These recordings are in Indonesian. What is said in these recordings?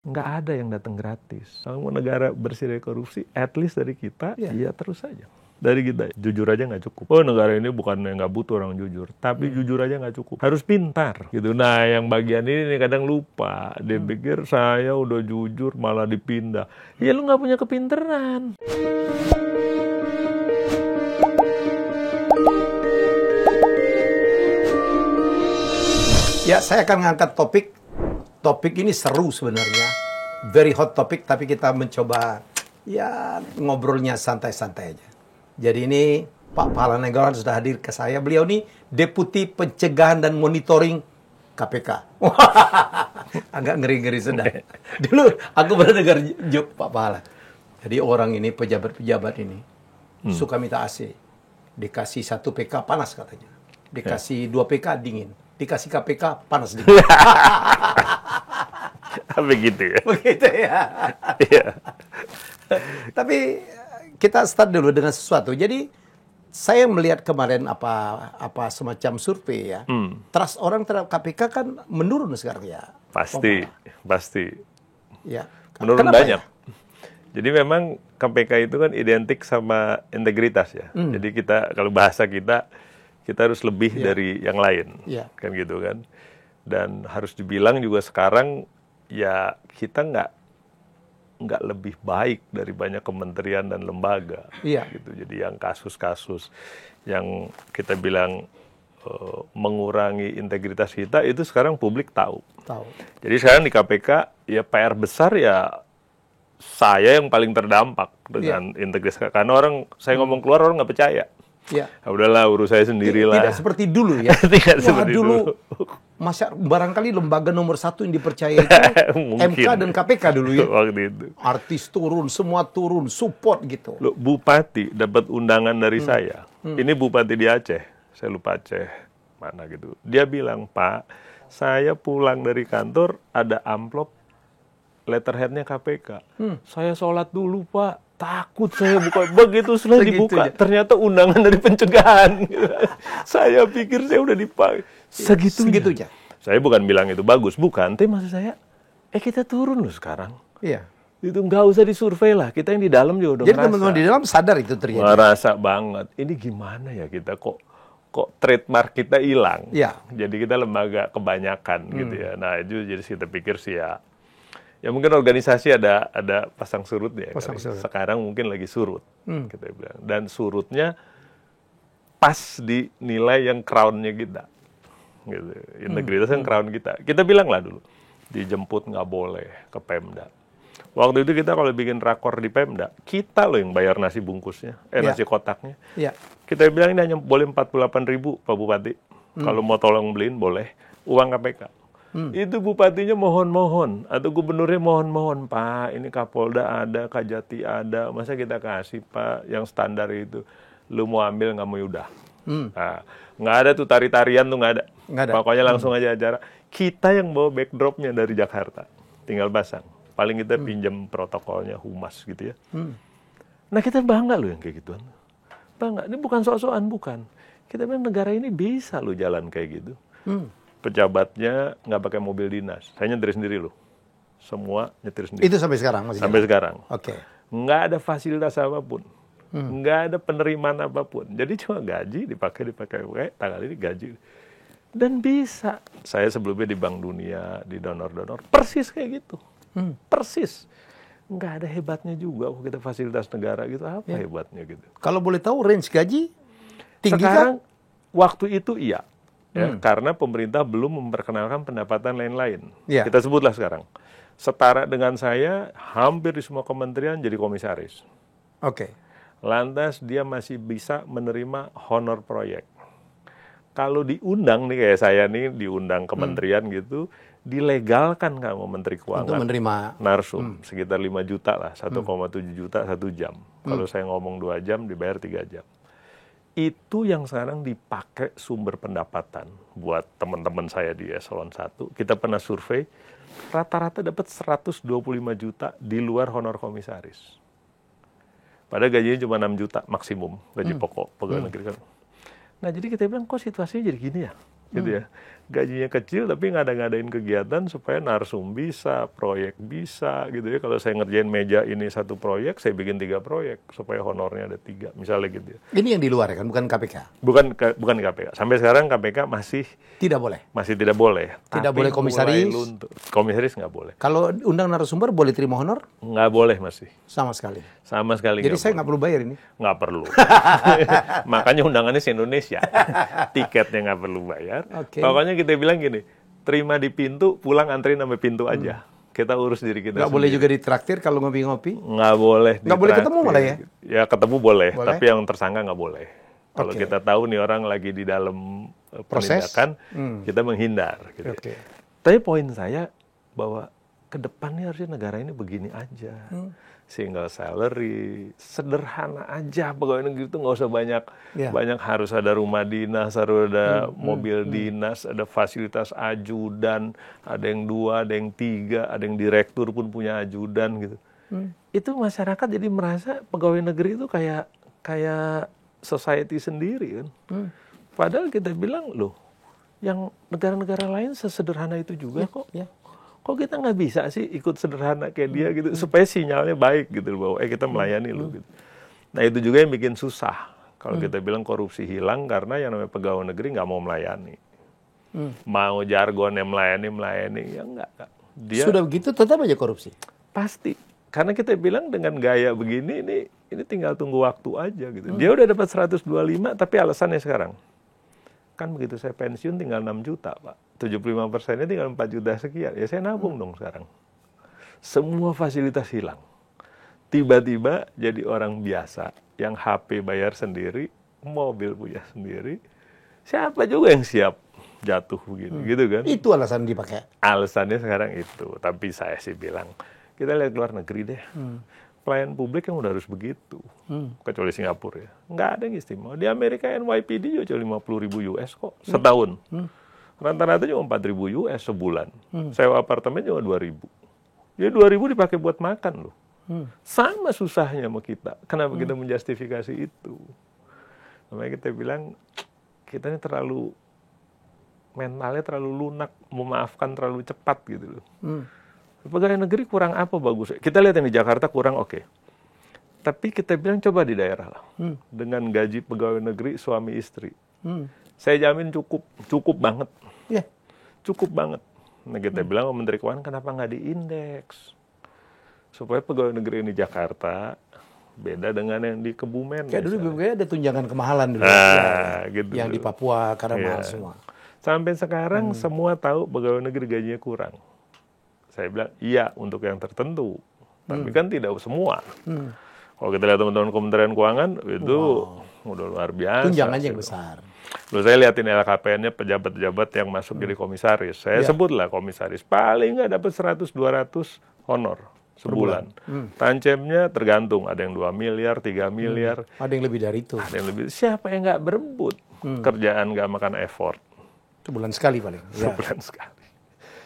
Nggak ada yang datang gratis. Kalau mau negara bersih dari korupsi, at least dari kita, ya terus saja. Dari kita, jujur aja nggak cukup. Oh, negara ini bukan yang nggak butuh orang jujur, tapi jujur aja nggak cukup. Harus pintar, gitu. Nah, yang bagian ini kadang lupa. Dia pikir saya udah jujur malah dipindah. Ya lu nggak punya kepinteran. Ya, saya akan ngangkat topik. Topik ini seru sebenarnya. Very hot topic, tapi kita mencoba ya ngobrolnya santai-santai aja. Jadi ini Pak Pahala Nainggolan sudah hadir ke saya. Beliau ini Deputi Pencegahan dan Monitoring KPK. Agak ngeri-ngeri sedang. Dulu aku pernah dengar joke Pak Pahala. Jadi orang ini, pejabat-pejabat ini, suka minta AC. Dikasih 1 PK panas katanya. Dikasih 2 PK dingin. Dikasih KPK panas dingin. Begitu ya. Begitu ya. Iya. Tapi kita start dulu dengan sesuatu. Jadi saya melihat kemarin apa semacam survei ya. Trust orang terhadap KPK kan menurun sekarang ya. Pasti. Ya. Menurun Kenapa banyak. Ya? Jadi memang KPK itu kan identik sama integritas ya. Jadi kita kalau bahasa kita harus lebih dari yang lain. Kan gitu kan. Dan harus dibilang juga sekarang ya kita nggak lebih baik dari banyak kementerian dan lembaga. Gitu. Jadi yang kasus-kasus yang kita bilang mengurangi integritas kita itu sekarang publik tahu. Jadi sekarang di KPK ya PR besar ya saya yang paling terdampak dengan integritas. Karena saya ngomong keluar orang nggak percaya. Ya udahlah, urus saya sendirilah. Tidak seperti dulu ya. Tidak seperti dulu. Barangkali lembaga nomor 1 yang dipercaya itu MK dan KPK dulu ya. Waktu itu. Artis turun, semua turun, support gitu. Loh, Bupati dapat undangan dari saya. Ini Bupati di Aceh. Saya lupa Aceh mana gitu. Dia bilang, Pak, saya pulang dari kantor ada amplop letterhead-nya KPK. Saya sholat dulu, Pak. Takut saya buka. Begitu setelah dibuka, ternyata undangan dari pencegahan. Saya pikir saya udah dipakai. Segitunya. Saya bukan bilang itu bagus, bukan. Tapi maksud saya, kita turun loh sekarang. Iya. Itu nggak usah disurvei lah. Kita yang di dalam juga udah Jadi teman-teman di dalam sadar itu terjadi. Merasa banget. Ini gimana ya kita kok trademark kita hilang. Jadi kita lembaga kebanyakan gitu ya. Nah itu jadi kita pikir sih ya mungkin organisasi ada pasang surutnya. Sekarang mungkin lagi surut, kita bilang. Dan surutnya pas di nilai yang crown-nya kita. Gitu. Integritas yang crown kita. Kita bilang lah dulu, dijemput nggak boleh ke Pemda. Waktu itu kita kalau bikin rakor di Pemda, kita loh yang bayar nasi bungkusnya, nasi kotaknya. Kita bilang ini hanya boleh 48.000 Pak Bupati. Kalau mau tolong beliin boleh, uang KPK. Itu bupatinya mohon-mohon, atau gubernurnya mohon-mohon, Pak, ini Kapolda ada, Kajati ada, masa kita kasih, Pak, yang standar itu. Lu mau ambil, nggak mau yaudah. Nah, nggak ada tuh tari-tarian tuh, nggak ada. Pokoknya langsung aja acara. Kita yang bawa backdropnya dari Jakarta, tinggal pasang. Paling kita pinjam protokolnya, humas gitu ya. Nah kita bangga loh yang kayak gituan. Bangga, ini bukan sok-sokan, bukan. Kita bilang negara ini bisa loh jalan kayak gitu. Pejabatnya nggak pakai mobil dinas. Saya nyetir sendiri loh. Semua nyetir sendiri. Itu sampai sekarang? Sampai sekarang. Oke. Nggak ada fasilitas apapun. Nggak ada penerimaan apapun. Jadi cuma gaji dipakai. Tanggal ini gaji. Dan bisa. Saya sebelumnya di Bank Dunia, di donor-donor. Persis kayak gitu. Persis. Nggak ada hebatnya juga. Kita fasilitas negara gitu. Apa hebatnya gitu. Kalau boleh tahu range gaji tinggi sekarang, waktu itu iya. Ya, karena pemerintah belum memperkenalkan pendapatan lain-lain. Kita sebutlah sekarang. Setara dengan saya, hampir di semua kementerian jadi komisaris. Lantas dia masih bisa menerima honor proyek. Kalau diundang nih kayak saya nih, diundang kementerian gitu, dilegalkan sama Menteri Keuangan. Untuk menerima narsum, sekitar 5 juta lah, 1,7 juta 1 jam. Kalau saya ngomong 2 jam, dibayar 3 jam. Itu yang sekarang dipakai sumber pendapatan buat teman-teman saya di eselon 1. Kita pernah survei, rata-rata dapat 125 juta di luar honor komisaris. Padahal gajinya cuma 6 juta maksimum, gaji pokok pegawai negeri kan. Nah jadi kita bilang kok situasinya jadi gini ya, gitu ya. gajinya kecil tapi ngadain kegiatan supaya narsum bisa, proyek bisa gitu ya. Kalau saya ngerjain meja ini 1 proyek, saya bikin 3 proyek supaya honornya ada 3 misalnya gitu ya. Ini yang di luar ya kan, bukan KPK? Bukan KPK. Sampai sekarang KPK masih tidak boleh. Masih tidak boleh. Tidak boleh komisaris. Komisaris nggak boleh. Kalau undang narasumber boleh terima honor? Nggak boleh masih. Sama sekali. Sama sekali. Jadi saya nggak perlu bayar ini? Nggak perlu. Makanya undangannya se-Indonesia. Tiketnya nggak perlu bayar. Okay. Pokoknya kita bilang gini, terima di pintu, pulang antri sampai pintu aja. Kita urus diri kita. Nggak boleh juga ditraktir kalau ngopi-ngopi? Nggak boleh. Nggak boleh ketemu malah ya? Ya ketemu boleh, tapi yang tersangka nggak boleh. Kalau kita tahu nih orang lagi di dalam penindakan, kita menghindar. Gitu. Tapi poin saya bahwa ke depannya harusnya negara ini begini aja. Single salary, sederhana aja, pegawai negeri itu nggak usah banyak harus ada rumah dinas, harus ada mobil dinas, ada fasilitas ajudan, ada yang 2, ada yang 3, ada yang direktur pun punya ajudan gitu. Itu masyarakat jadi merasa pegawai negeri itu kayak society sendiri kan. Padahal kita bilang loh, yang negara-negara lain sesederhana itu juga kok. Kok kita nggak bisa sih ikut sederhana kayak dia gitu, supaya sinyalnya baik gitu bahwa kita melayani lo gitu. Nah itu juga yang bikin susah kalau kita bilang korupsi hilang karena yang namanya pegawai negeri nggak mau melayani. Mau jargonnya melayani ya enggak. Dia sudah begitu tetap aja korupsi. Pasti. Karena kita bilang dengan gaya begini ini tinggal tunggu waktu aja gitu. Dia udah dapat 125 tapi alasannya sekarang. Kan begitu saya pensiun tinggal 6 juta, Pak. 75%-nya tinggal 4 juta sekian. Ya saya nabung dong sekarang. Semua fasilitas hilang. Tiba-tiba jadi orang biasa yang HP bayar sendiri, mobil punya sendiri. Siapa juga yang siap jatuh begitu, gitu kan? Itu alasan dipakai. Alasannya sekarang itu. Tapi saya sih bilang, kita lihat luar negeri deh. Pelayan publik yang udah harus begitu. Kecuali Singapura ya. Nggak ada yang istimewa. Di Amerika NYPD juga cuma 50.000 US kok setahun. Rata-rata cuma 4.000 US sebulan. Sewa apartemen cuma 2.000. Ya 2.000 dipakai buat makan loh. Sama susahnya sama kita. Kenapa kita menjustifikasi itu? Makanya kita bilang, kita ini mentalnya terlalu lunak, memaafkan terlalu cepat gitu loh. Pegawai negeri kurang apa bagus? Kita lihat yang di Jakarta kurang oke. Tapi kita bilang coba di daerah lah. Dengan gaji pegawai negeri suami istri. Saya jamin cukup banget. Cukup banget. Nah kita bilang sama Menteri Keuangan kenapa nggak diindeks? Supaya pegawai negeri ini Jakarta beda dengan yang di Kebumen. Kayak dulu ada tunjangan kemahalan dulu. Gitu yang di Papua karena mahal semua. Sampai sekarang semua tahu pegawai negeri gajinya kurang. Saya bilang, iya untuk yang tertentu. Tapi kan tidak semua. Kalau kita lihat teman-teman Kementerian Keuangan, itu udah luar biasa. Tunjangannya yang besar. Lalu saya lihatin LKPN-nya pejabat-pejabat yang masuk jadi komisaris. Saya sebutlah komisaris. Paling nggak dapat 100-200 honor sebulan. Tancemnya tergantung. Ada yang 2 miliar, 3 miliar. Ada yang lebih dari itu. Ada yang lebih. Siapa yang nggak berebut? Kerjaan nggak makan effort. Sebulan sekali paling. Sebulan sekali.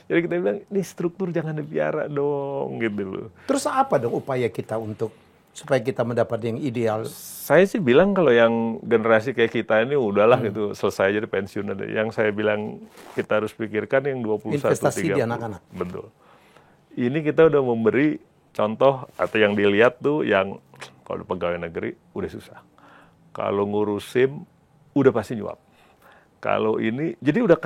Jadi kita bilang, ini struktur jangan dipiara dong, gitu loh. Terus apa dong upaya kita supaya kita mendapat yang ideal? Saya sih bilang kalau yang generasi kayak kita ini udahlah gitu, selesai aja di pensiun. Yang saya bilang kita harus pikirkan yang 21-30. Investasi di anak-anak. Betul. Ini kita udah memberi contoh, atau yang dilihat tuh yang kalau pegawai negeri udah susah. Kalau ngurus SIM, udah pasti nyuap. Kalau ini, jadi udah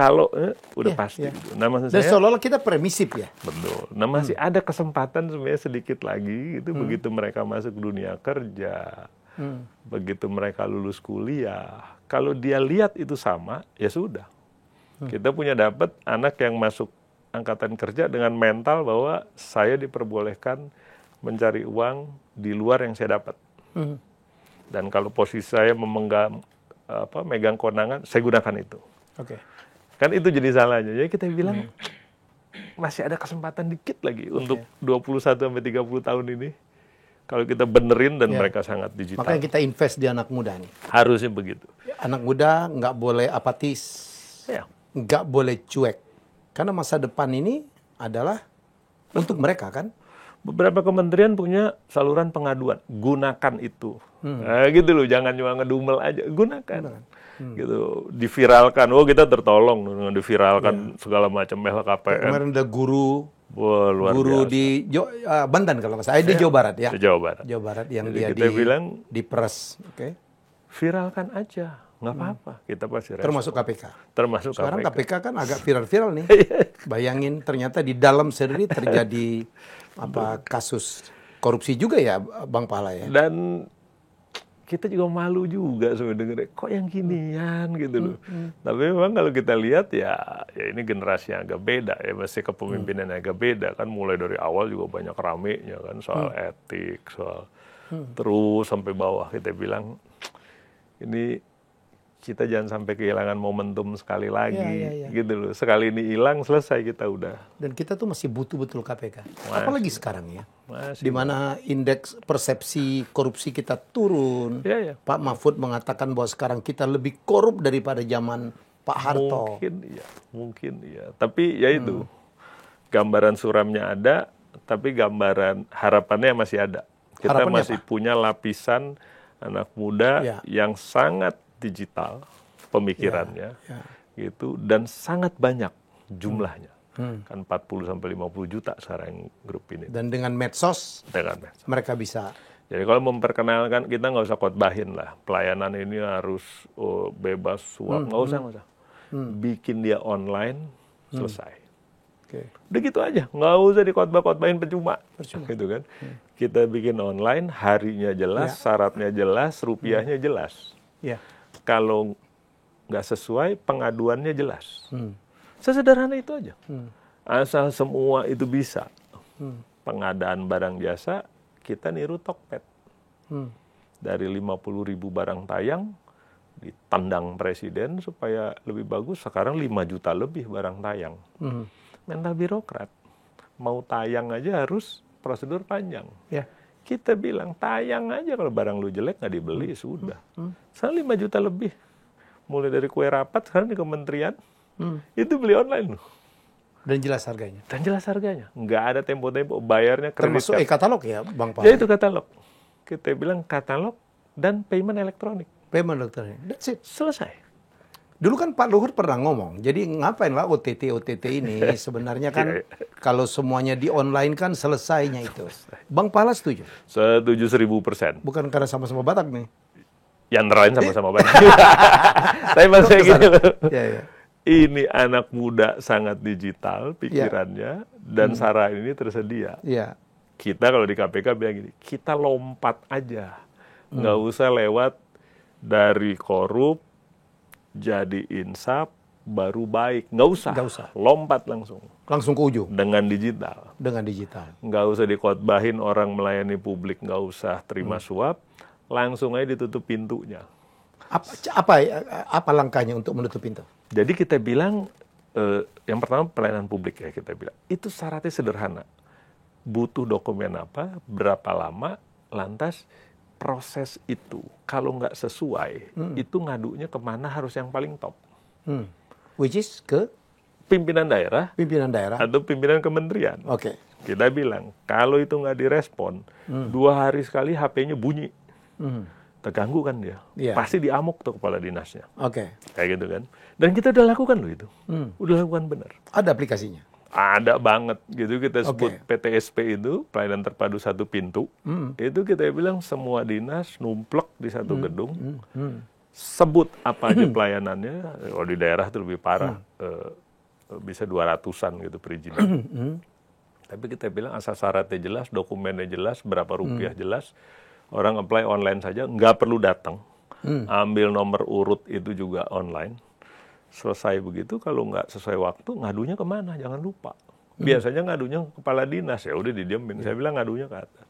udah pasti. Gitu. Nah, maksud dan seolah-olah kita permisif ya. Betul. Nah masih ada kesempatan sebenarnya sedikit lagi, itu begitu mereka masuk dunia kerja, begitu mereka lulus kuliah, kalau dia lihat itu sama, ya sudah. Kita punya dapat anak yang masuk angkatan kerja dengan mental bahwa saya diperbolehkan mencari uang di luar yang saya dapat. Dan kalau posisi saya megang kewenangan, saya gunakan itu. Kan itu jadi salahnya. Jadi kita bilang masih ada kesempatan dikit lagi untuk 21-30 tahun ini. Kalau kita benerin dan mereka sangat digital. Makanya kita invest di anak muda nih. Harusnya begitu. Anak muda nggak boleh apatis, nggak boleh cuek. Karena masa depan ini adalah untuk mereka kan. Beberapa kementerian punya saluran pengaduan, gunakan itu. Nah, gitu loh, jangan cuma ngedumel aja, gunakan. Gitu, diviralkan. Oh, kita tertolong dengan diviralkan segala macam LHKPN. Kemarin ada guru luar biasa. di Banten kalau nggak salah, di Jawa Barat ya. Jawa Barat yang jadi dia bilang diperes. Viralkan aja, nggak apa-apa. Kita pasti respon. Termasuk KPK. Sekarang KPK kan agak viral-viral nih. Bayangin ternyata di dalam sendiri terjadi kasus korupsi juga ya, Bang Pala ya. Dan kita juga malu juga sebenarnya, kok yang ginian gitu loh. Tapi memang kalau kita lihat ya ini generasi yang agak beda ya, mesti kepemimpinan yang agak beda kan, mulai dari awal juga banyak ramenya kan soal etik, soal terus sampai bawah. Kita bilang ini kita jangan sampai kehilangan momentum sekali lagi gitu loh. Sekali ini hilang, selesai kita udah. Dan kita tuh masih butuh betul KPK. Apalagi sekarang ya. Di mana indeks persepsi korupsi kita turun. Pak Mahfud mengatakan bahwa sekarang kita lebih korup daripada zaman Pak Harto. Mungkin iya. Tapi ya itu, gambaran suramnya ada, tapi gambaran harapannya masih ada. Kita masih punya lapisan anak muda yang sangat digital pemikirannya, gitu, dan sangat banyak jumlahnya. Kan 40-50 juta sekarang grup ini. Dan dengan medsos, mereka bisa. Jadi kalau memperkenalkan, kita nggak usah khotbahin lah. Pelayanan ini harus bebas suap, nggak usah. Bikin dia online, selesai. Udah gitu aja, nggak usah dikhotbah-khotbahin percuma. Gitu kan. Kita bikin online, harinya jelas, syaratnya jelas, rupiahnya jelas. Kalau nggak sesuai, pengaduannya jelas. Sesederhana itu aja. Asal semua itu bisa. Pengadaan barang jasa, kita niru Tokped. Dari 50.000 barang tayang, ditendang presiden supaya lebih bagus, sekarang 5 juta lebih barang tayang. Mental birokrat. Mau tayang aja harus prosedur panjang. Kita bilang, tayang aja, kalau barang lu jelek nggak dibeli, sudah. Sekarang 5 juta lebih. Mulai dari kue rapat, sekarang di kementerian, itu beli online loh. Dan jelas harganya. Nggak ada tempo-tempo, bayarnya kredit. Termasuk e-katalog ya, Bang Pak? Ya itu katalog. Kita bilang katalog dan payment elektronik. That's it. Selesai. Dulu kan Pak Luhut pernah ngomong, jadi ngapain lah OTT ini, sebenarnya kan kalau semuanya di online kan selesainya itu. Bang Pala setuju? Setuju 1000%. Bukan karena sama-sama Batak nih? Yang lain sama-sama Batak. Tapi maksudnya gini loh. Ini anak muda sangat digital pikirannya, dan sarana ini tersedia. Kita kalau di KPK bilang gini, kita lompat aja. Nggak usah lewat dari korup, jadi insaf, baru baik. Nggak usah. Lompat langsung. Langsung ke ujung? Dengan digital. Nggak usah dikhotbahin orang melayani publik, nggak usah terima suap. Langsung aja ditutup pintunya. Apa langkahnya untuk menutup pintu? Jadi kita bilang, yang pertama pelayanan publik ya kita bilang. Itu syaratnya sederhana. Butuh dokumen apa, berapa lama, lantas proses itu, kalau nggak sesuai, itu ngadunya kemana harus yang paling top. Which is ke? Pimpinan daerah. Atau pimpinan kementerian. Kita bilang, kalau itu nggak direspon, 2 hari sekali HP-nya bunyi. Terganggu kan dia. Pasti diamuk tuh kepala dinasnya. Kayak gitu kan. Dan kita udah lakukan loh itu. Udah lakukan benar. Ada aplikasinya? Ada banget gitu, kita sebut PTSP itu, pelayanan terpadu satu pintu. Itu kita bilang semua dinas numplek di satu gedung, sebut apa aja pelayanannya. Kalau di daerah itu lebih parah, bisa 200-an gitu perizinan. Tapi kita bilang asal syaratnya jelas, dokumennya jelas, berapa rupiah jelas, orang apply online saja, nggak perlu datang. Ambil nomor urut itu juga online. Selesai begitu, kalau nggak sesuai waktu, ngadunya kemana? Jangan lupa. Biasanya ngadunya ke kepala dinas, ya udah didiemin. Saya bilang ngadunya ke atas.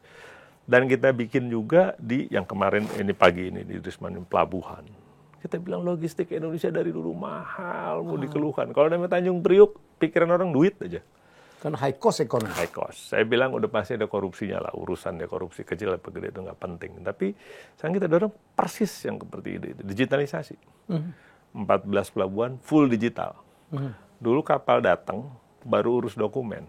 Dan kita bikin juga di, yang kemarin ini pagi ini, di Risman Pelabuhan. Kita bilang logistik Indonesia dari dulu mahal, mau dikeluhkan. Kalau namanya Tanjung Priuk, pikiran orang duit aja. Kan high cost ekonomi. High cost. Saya bilang udah pasti ada korupsinya lah, urusannya korupsi kecil atau gede itu nggak penting. Tapi sekarang kita dorong persis yang seperti itu, digitalisasi. 14 pelabuhan full digital. Dulu kapal datang, baru urus dokumen.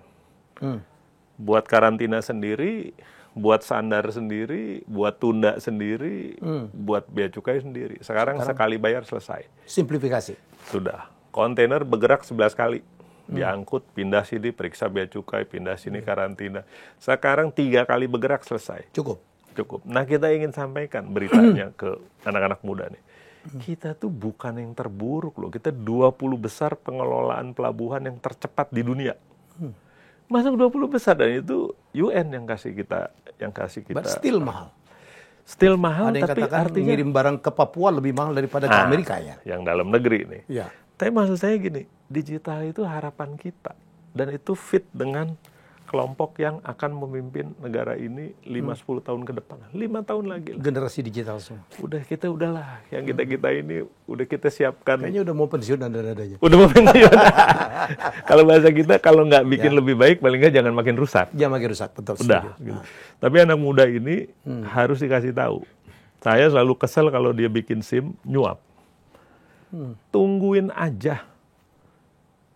buat karantina sendiri, buat sandar sendiri, buat tunda sendiri, buat bea cukai sendiri. Sekarang sekali bayar selesai. Simplifikasi. Sudah. Kontainer bergerak 11 kali. Diangkut, pindah sini, periksa bea cukai, pindah sini, karantina. Sekarang 3 kali bergerak selesai. Cukup. Nah, kita ingin sampaikan beritanya ke anak-anak muda nih. Kita tuh bukan yang terburuk loh. Kita 20 besar pengelolaan pelabuhan yang tercepat di dunia. Masuk 20 besar, dan itu UN yang kasih kita. But still mahal. Still mahal, ada yang tapi katakan artinya ngirim barang ke Papua lebih mahal daripada ke Amerika ya. Yang dalam negeri nih. Ya. Tapi maksud saya gini, digital itu harapan kita. Dan itu fit dengan kelompok yang akan memimpin negara ini 5-10 tahun ke depan. 5 tahun lagi lah. Generasi digital semua. Udahlah. Yang kita ini udah kita siapkan. Kayaknya udah mau pensiun ada-adanya. Udah mau pensiun. Kalau bahasa kita, kalau nggak bikin lebih baik, paling nggak jangan makin rusak. Jangan makin rusak, betul. Udah. Gitu. Tapi anak muda ini harus dikasih tahu. Saya selalu kesel kalau dia bikin SIM, nyuap. Tungguin aja.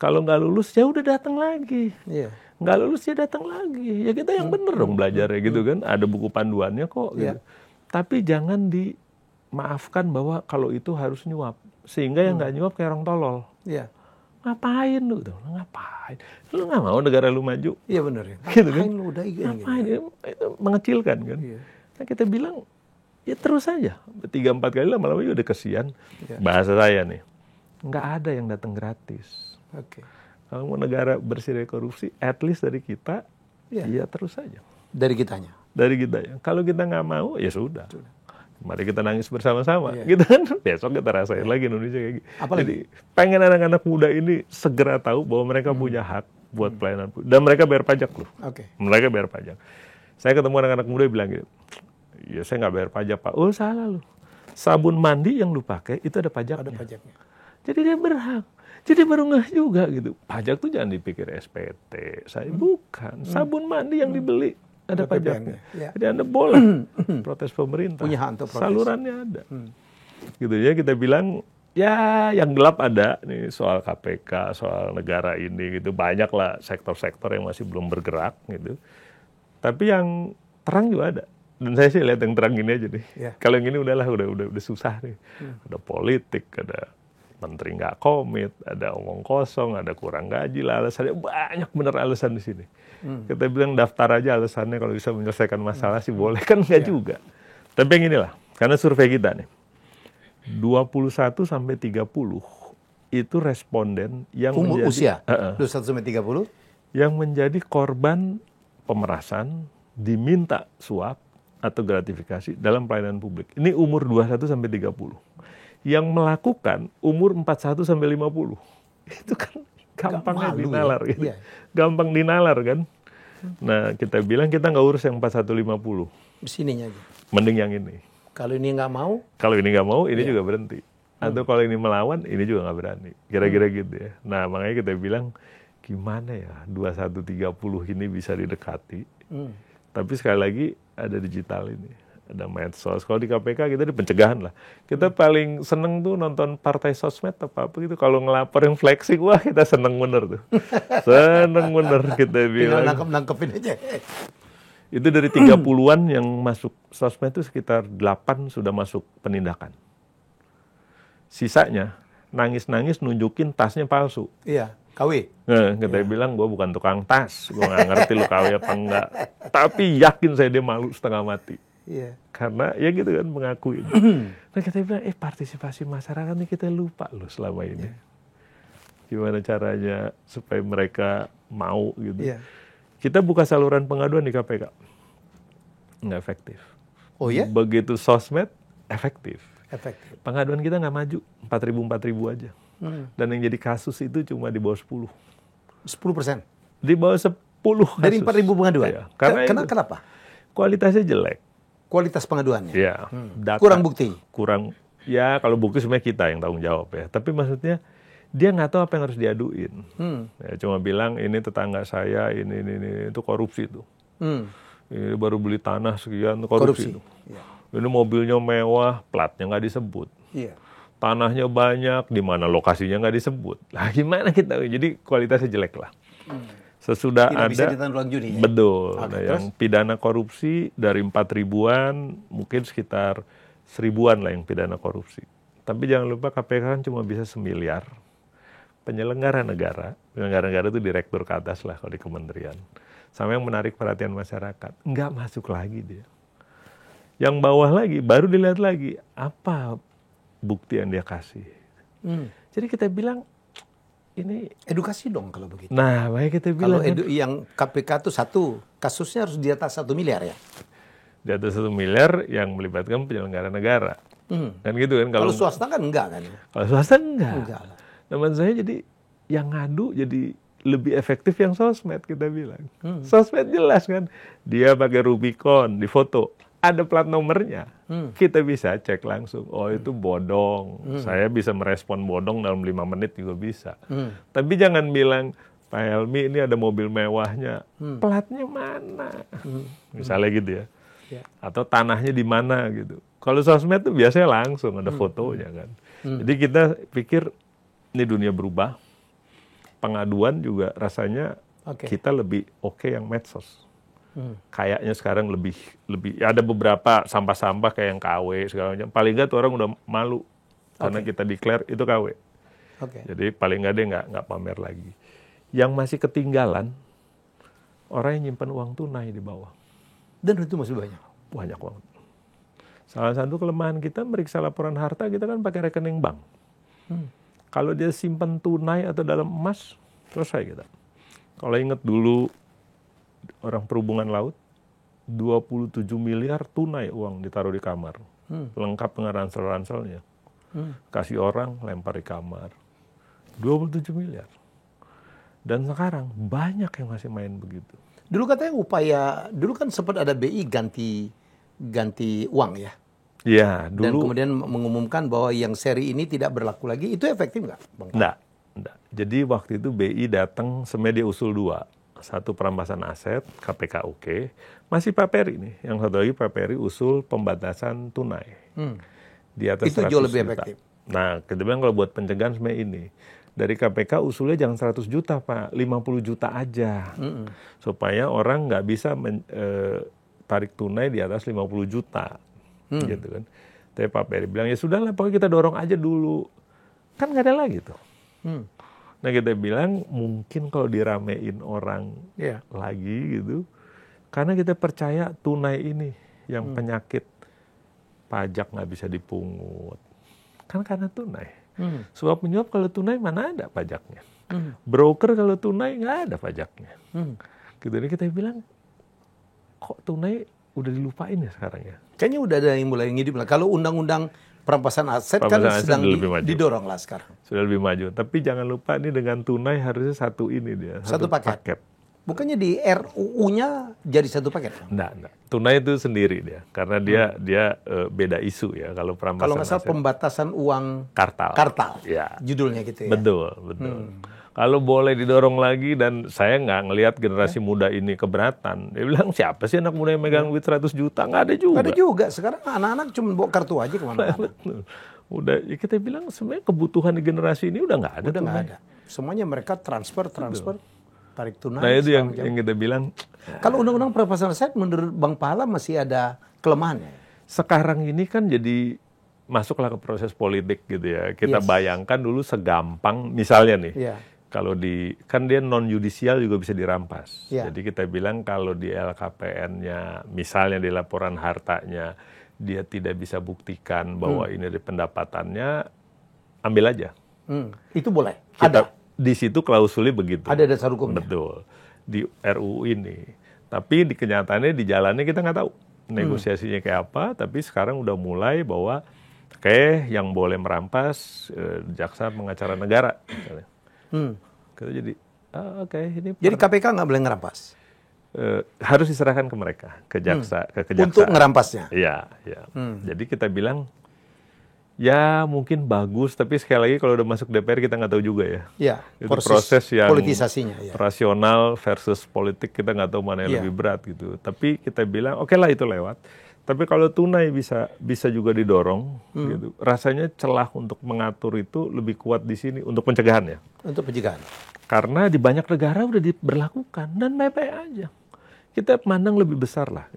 Kalau nggak lulus, ya udah datang lagi. Iya. Nggak lulus, ya datang lagi. Ya kita yang bener dong belajarnya gitu kan. Ada buku panduannya kok. Gitu. Tapi jangan dimaafkan bahwa kalau itu harus nyuap. Sehingga yang nggak nyuap kayak orang tolol. Iya. Ngapain lu? Ngapain? Lu nggak mau negara lu maju? Iya benar ya. Gitu kan? Lu udah ngapain? Itu mengecilkan kan? Iya. Nah kita bilang, ya terus aja. 3-4 kali lama-lama udah kesian. Iya. Bahasa saya nih, nggak ada yang datang gratis. Oke. Kalau mau negara bersih dari korupsi, at least dari kita, ya terus saja. Dari kitanya? Dari kita ya. Kalau kita nggak mau, ya sudah. Mari kita nangis bersama-sama. Gitu kan? Besok kita rasain lagi Indonesia kayak gitu. Jadi pengen anak-anak muda ini segera tahu bahwa mereka punya hak buat pelayanan. Dan mereka bayar pajak loh. Mereka bayar pajak. Saya ketemu anak-anak muda bilang gitu, ya saya nggak bayar pajak Pak. Oh salah lu. Sabun mandi yang lu pakai itu ada pajaknya. Ada pajaknya. Jadi dia berhak. Jadi baru ngeh juga gitu. Pajak tuh jangan dipikir SPT. Saya bukan. Sabun mandi yang dibeli ada pajaknya. Jadi Anda boleh protes pemerintah. Punya hak untuk protes. Salurannya ada. Gitu ya, kita bilang ya yang gelap ada nih soal KPK, soal negara ini gitu. Banyak lah sektor-sektor yang masih belum bergerak gitu. Tapi yang terang juga ada. Dan saya sih lihat yang terang gini aja nih. Kalau yang ini udahlah udah susah nih. Ada politik, ada menteri nggak komit, ada omong kosong, ada kurang gaji lah, alasannya banyak bener alasan di sini. Kita bilang daftar aja alasannya, kalau bisa menyelesaikan masalah sih boleh, kan nggak juga. Tapi yang inilah, karena survei kita nih, 21-30 itu responden yang menjadi usia 21-30 yang menjadi korban pemerasan, diminta suap atau gratifikasi dalam pelayanan publik. Ini umur 21-30. Yang melakukan umur 41-50. Itu kan gampangnya dinalar. Ya? Gitu. Gampang dinalar kan. Nah kita bilang kita nggak urus yang 41-50. Sininya aja. Mending yang ini. Kalau ini nggak mau? Kalau ini nggak mau, ini juga berhenti. Atau kalau ini melawan, ini juga nggak berani. Kira-kira gitu ya. Nah makanya kita bilang, gimana ya 21-30 ini bisa didekati. Tapi sekali lagi ada digital ini. Ada medsos. Kalau di KPK kita di pencegahan lah. Kita paling seneng tuh nonton partai sosmed apa gitu. Kalau ngelapor yang flexing, wah kita seneng bener tuh. Seneng bener kita bilang. Nangkepin aja. Itu dari 30-an yang masuk sosmed itu sekitar 8 sudah masuk penindakan. Sisanya nangis-nangis nunjukin tasnya palsu. Iya. KW. Nah, kita bilang gue bukan tukang tas. Gue nggak ngerti lu KW apa enggak. Tapi yakin saya dia malu setengah mati. Iya. Karena ya gitu kan mengakui. Nah kita bilang partisipasi masyarakat ini kita lupa loh selama ini. Gimana caranya supaya mereka mau gitu. Kita buka saluran pengaduan di KPK. Nggak efektif. Oh ya? Begitu sosmed, efektif. Efektif. Pengaduan kita nggak maju. 4.000 aja. Dan yang jadi kasus itu cuma di bawah 10. 10%? Di bawah 10 kasus. Dari 4.000 pengaduan? Ya, karena kenapa? Kualitasnya jelek. Kualitas pengaduannya? Ya, data, kurang bukti? Kurang, ya kalau bukti sebenarnya kita yang tanggung jawab ya. Tapi maksudnya dia nggak tahu apa yang harus diaduin. Ya, cuma bilang ini tetangga saya, ini itu korupsi tuh. Ini baru beli tanah sekian, korupsi. Itu. Ini mobilnya mewah, platnya nggak disebut. Tanahnya banyak, di mana lokasinya nggak disebut. Lah gimana kita? Jadi kualitasnya jelek lah. Sesudah tidak ada, bisa ditindaklanjuti ya? betul. Oke, Nah, yang pidana korupsi dari 4.000-an, mungkin sekitar 1.000-an lah yang pidana korupsi. Tapi jangan lupa KPK kan cuma bisa 1 miliar. Penyelenggara negara itu direktur ke atas lah kalau di kementerian. Sama yang menarik perhatian masyarakat, nggak masuk lagi dia. Yang bawah lagi, baru dilihat lagi, apa bukti yang dia kasih. Jadi kita bilang, ini edukasi dong kalau begitu. Nah, makanya kita bilang kalau yang KPK itu kasusnya harus di atas 1 miliar ya? Di atas 1 miliar yang melibatkan penyelenggara negara. Kan gitu kan. Kalau swasta kan enggak kan? Kalau swasta enggak. Enggak lah. Namun saya jadi yang ngadu jadi lebih efektif yang sosmed kita bilang. Sosmed jelas kan. Dia pakai Rubicon, di foto. Ada plat nomornya. Kita bisa cek langsung. Oh itu bodong. Saya bisa merespon bodong dalam 5 menit juga bisa. Tapi jangan bilang, Pak Helmi ini ada mobil mewahnya. Platnya mana? Misalnya gitu ya. Atau tanahnya di mana gitu. Kalau sosmed tuh biasanya langsung ada fotonya kan. Jadi kita pikir ini dunia berubah. Pengaduan juga rasanya kita lebih oke yang medsos. Kayaknya sekarang lebih ya ada beberapa sampah-sampah kayak yang KW segala macam. Paling nggak tuh orang udah malu karena kita declare itu KW. Jadi paling nggak dia nggak pamer lagi. Yang masih ketinggalan orang yang nyimpan uang tunai di bawah. Dan itu masih banyak. Banyak banget. Salah satu kelemahan kita meriksa laporan harta kita kan pakai rekening bank. Kalau dia simpan tunai atau dalam emas, selesai kita. Kalau ingat dulu orang perhubungan laut, 27 miliar tunai uang ditaruh di kamar. Lengkap dengan ransel-ranselnya. Kasih orang, lempar di kamar. 27 miliar. Dan sekarang banyak yang masih main begitu. Dulu katanya dulu kan sempat ada BI ganti uang ya? Iya, dulu. Dan kemudian mengumumkan bahwa yang seri ini tidak berlaku lagi, itu efektif nggak, Bang? Enggak. Jadi waktu itu BI datang, sebenarnya dia usul 2. Satu perampasan aset, KPK oke. Masih Pak Peri nih, yang satu lagi Pak Peri usul pembatasan tunai. Di atas itu 100 jauh lebih juta. efektif. Nah, kita bilang kalau buat pencegahan sebenarnya ini. Dari KPK usulnya jangan 100 juta Pak, 50 juta aja. Supaya orang nggak bisa tarik tunai di atas 50 juta. Gitu kan. Tapi Pak Peri bilang, ya sudahlah pokoknya kita dorong aja dulu. Kan nggak ada lagi tuh. Nah kita bilang mungkin kalau diramein orang lagi gitu. Karena kita percaya tunai ini yang penyakit pajak nggak bisa dipungut. Kan karena tunai. Suap menyuap kalau tunai mana ada pajaknya. Broker kalau tunai nggak ada pajaknya. Gitu. Jadi kita bilang kok tunai udah dilupain ya sekarang ya. Kayaknya udah ada yang mulai ngidip lah. Kalau undang-undang perampasan aset kan sedang didorong lah sekarang. Sudah lebih maju. Tapi jangan lupa ini dengan tunai harusnya satu ini dia. Satu paket. Bukannya di RUU-nya jadi satu paket? Enggak. Tunai itu sendiri dia. Karena dia beda isu ya. Kalau perampasan kalau nggak salah pembatasan uang kartal. Ya. Judulnya gitu ya. Betul. Kalau boleh didorong lagi dan saya nggak ngelihat generasi muda ini keberatan. Dia bilang siapa sih anak muda yang megang duit 100 juta? Nggak ada juga. Nggak ada juga. Sekarang anak-anak cuma bawa kartu aja kemana-mana. Udah, ya kita bilang sebenarnya kebutuhan di generasi ini udah nggak ada. Udah nggak ada. Semuanya mereka transfer, tarik tunai. Nah itu yang kita bilang. Kalau undang-undang perampasan aset menurut Bang Pahala masih ada kelemahannya. Sekarang ini kan jadi masuklah ke proses politik gitu ya. Kita bayangkan dulu segampang misalnya nih. Kalau kan dia non yudisial juga bisa dirampas. Jadi kita bilang kalau di LKPN-nya, misalnya di laporan hartanya, dia tidak bisa buktikan bahwa ini dari pendapatannya, ambil aja. Itu boleh? Ada. Di situ klausulnya begitu. Ada dasar hukumnya? Betul. Di RUU ini. Tapi di kenyataannya, di jalannya kita nggak tahu. Negosiasinya kayak apa, tapi sekarang udah mulai bahwa yang boleh merampas jaksa pengacara negara. Misalnya. Kita jadi, ini. Jadi KPK nggak boleh ngerampas? Harus diserahkan ke mereka, ke jaksa, ke kejaksaan. Untuk ngerampasnya? Iya. Jadi kita bilang, ya mungkin bagus, tapi sekali lagi kalau udah masuk DPR kita nggak tahu juga ya. Itu proses yang politisasinya, rasional versus politik, kita nggak tahu mana yang lebih berat gitu. Tapi kita bilang, oke lah itu lewat. Tapi kalau tunai bisa juga didorong, gitu. Rasanya celah untuk mengatur itu lebih kuat di sini untuk pencegahan ya. Untuk pencegahan. Karena di banyak negara udah diberlakukan dan baik-baik aja. Kita pandang lebih besar lah.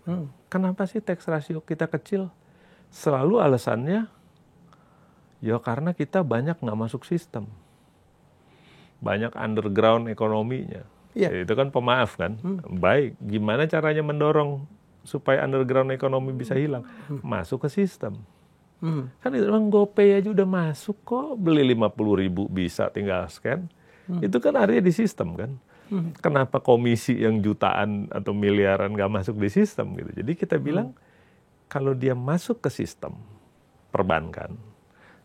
Kenapa sih tax ratio kita kecil? Selalu alasannya, ya karena kita banyak nggak masuk sistem. Banyak underground ekonominya. Ya, itu kan pemaaf kan. Baik, gimana caranya mendorong supaya underground ekonomi bisa hilang? Masuk ke sistem. Kan itu orang GoPay aja udah masuk kok. Beli 50.000 bisa tinggal scan. Itu kan artinya di sistem kan. Kenapa komisi yang jutaan atau miliaran nggak masuk di sistem gitu? Jadi kita bilang kalau dia masuk ke sistem perbankan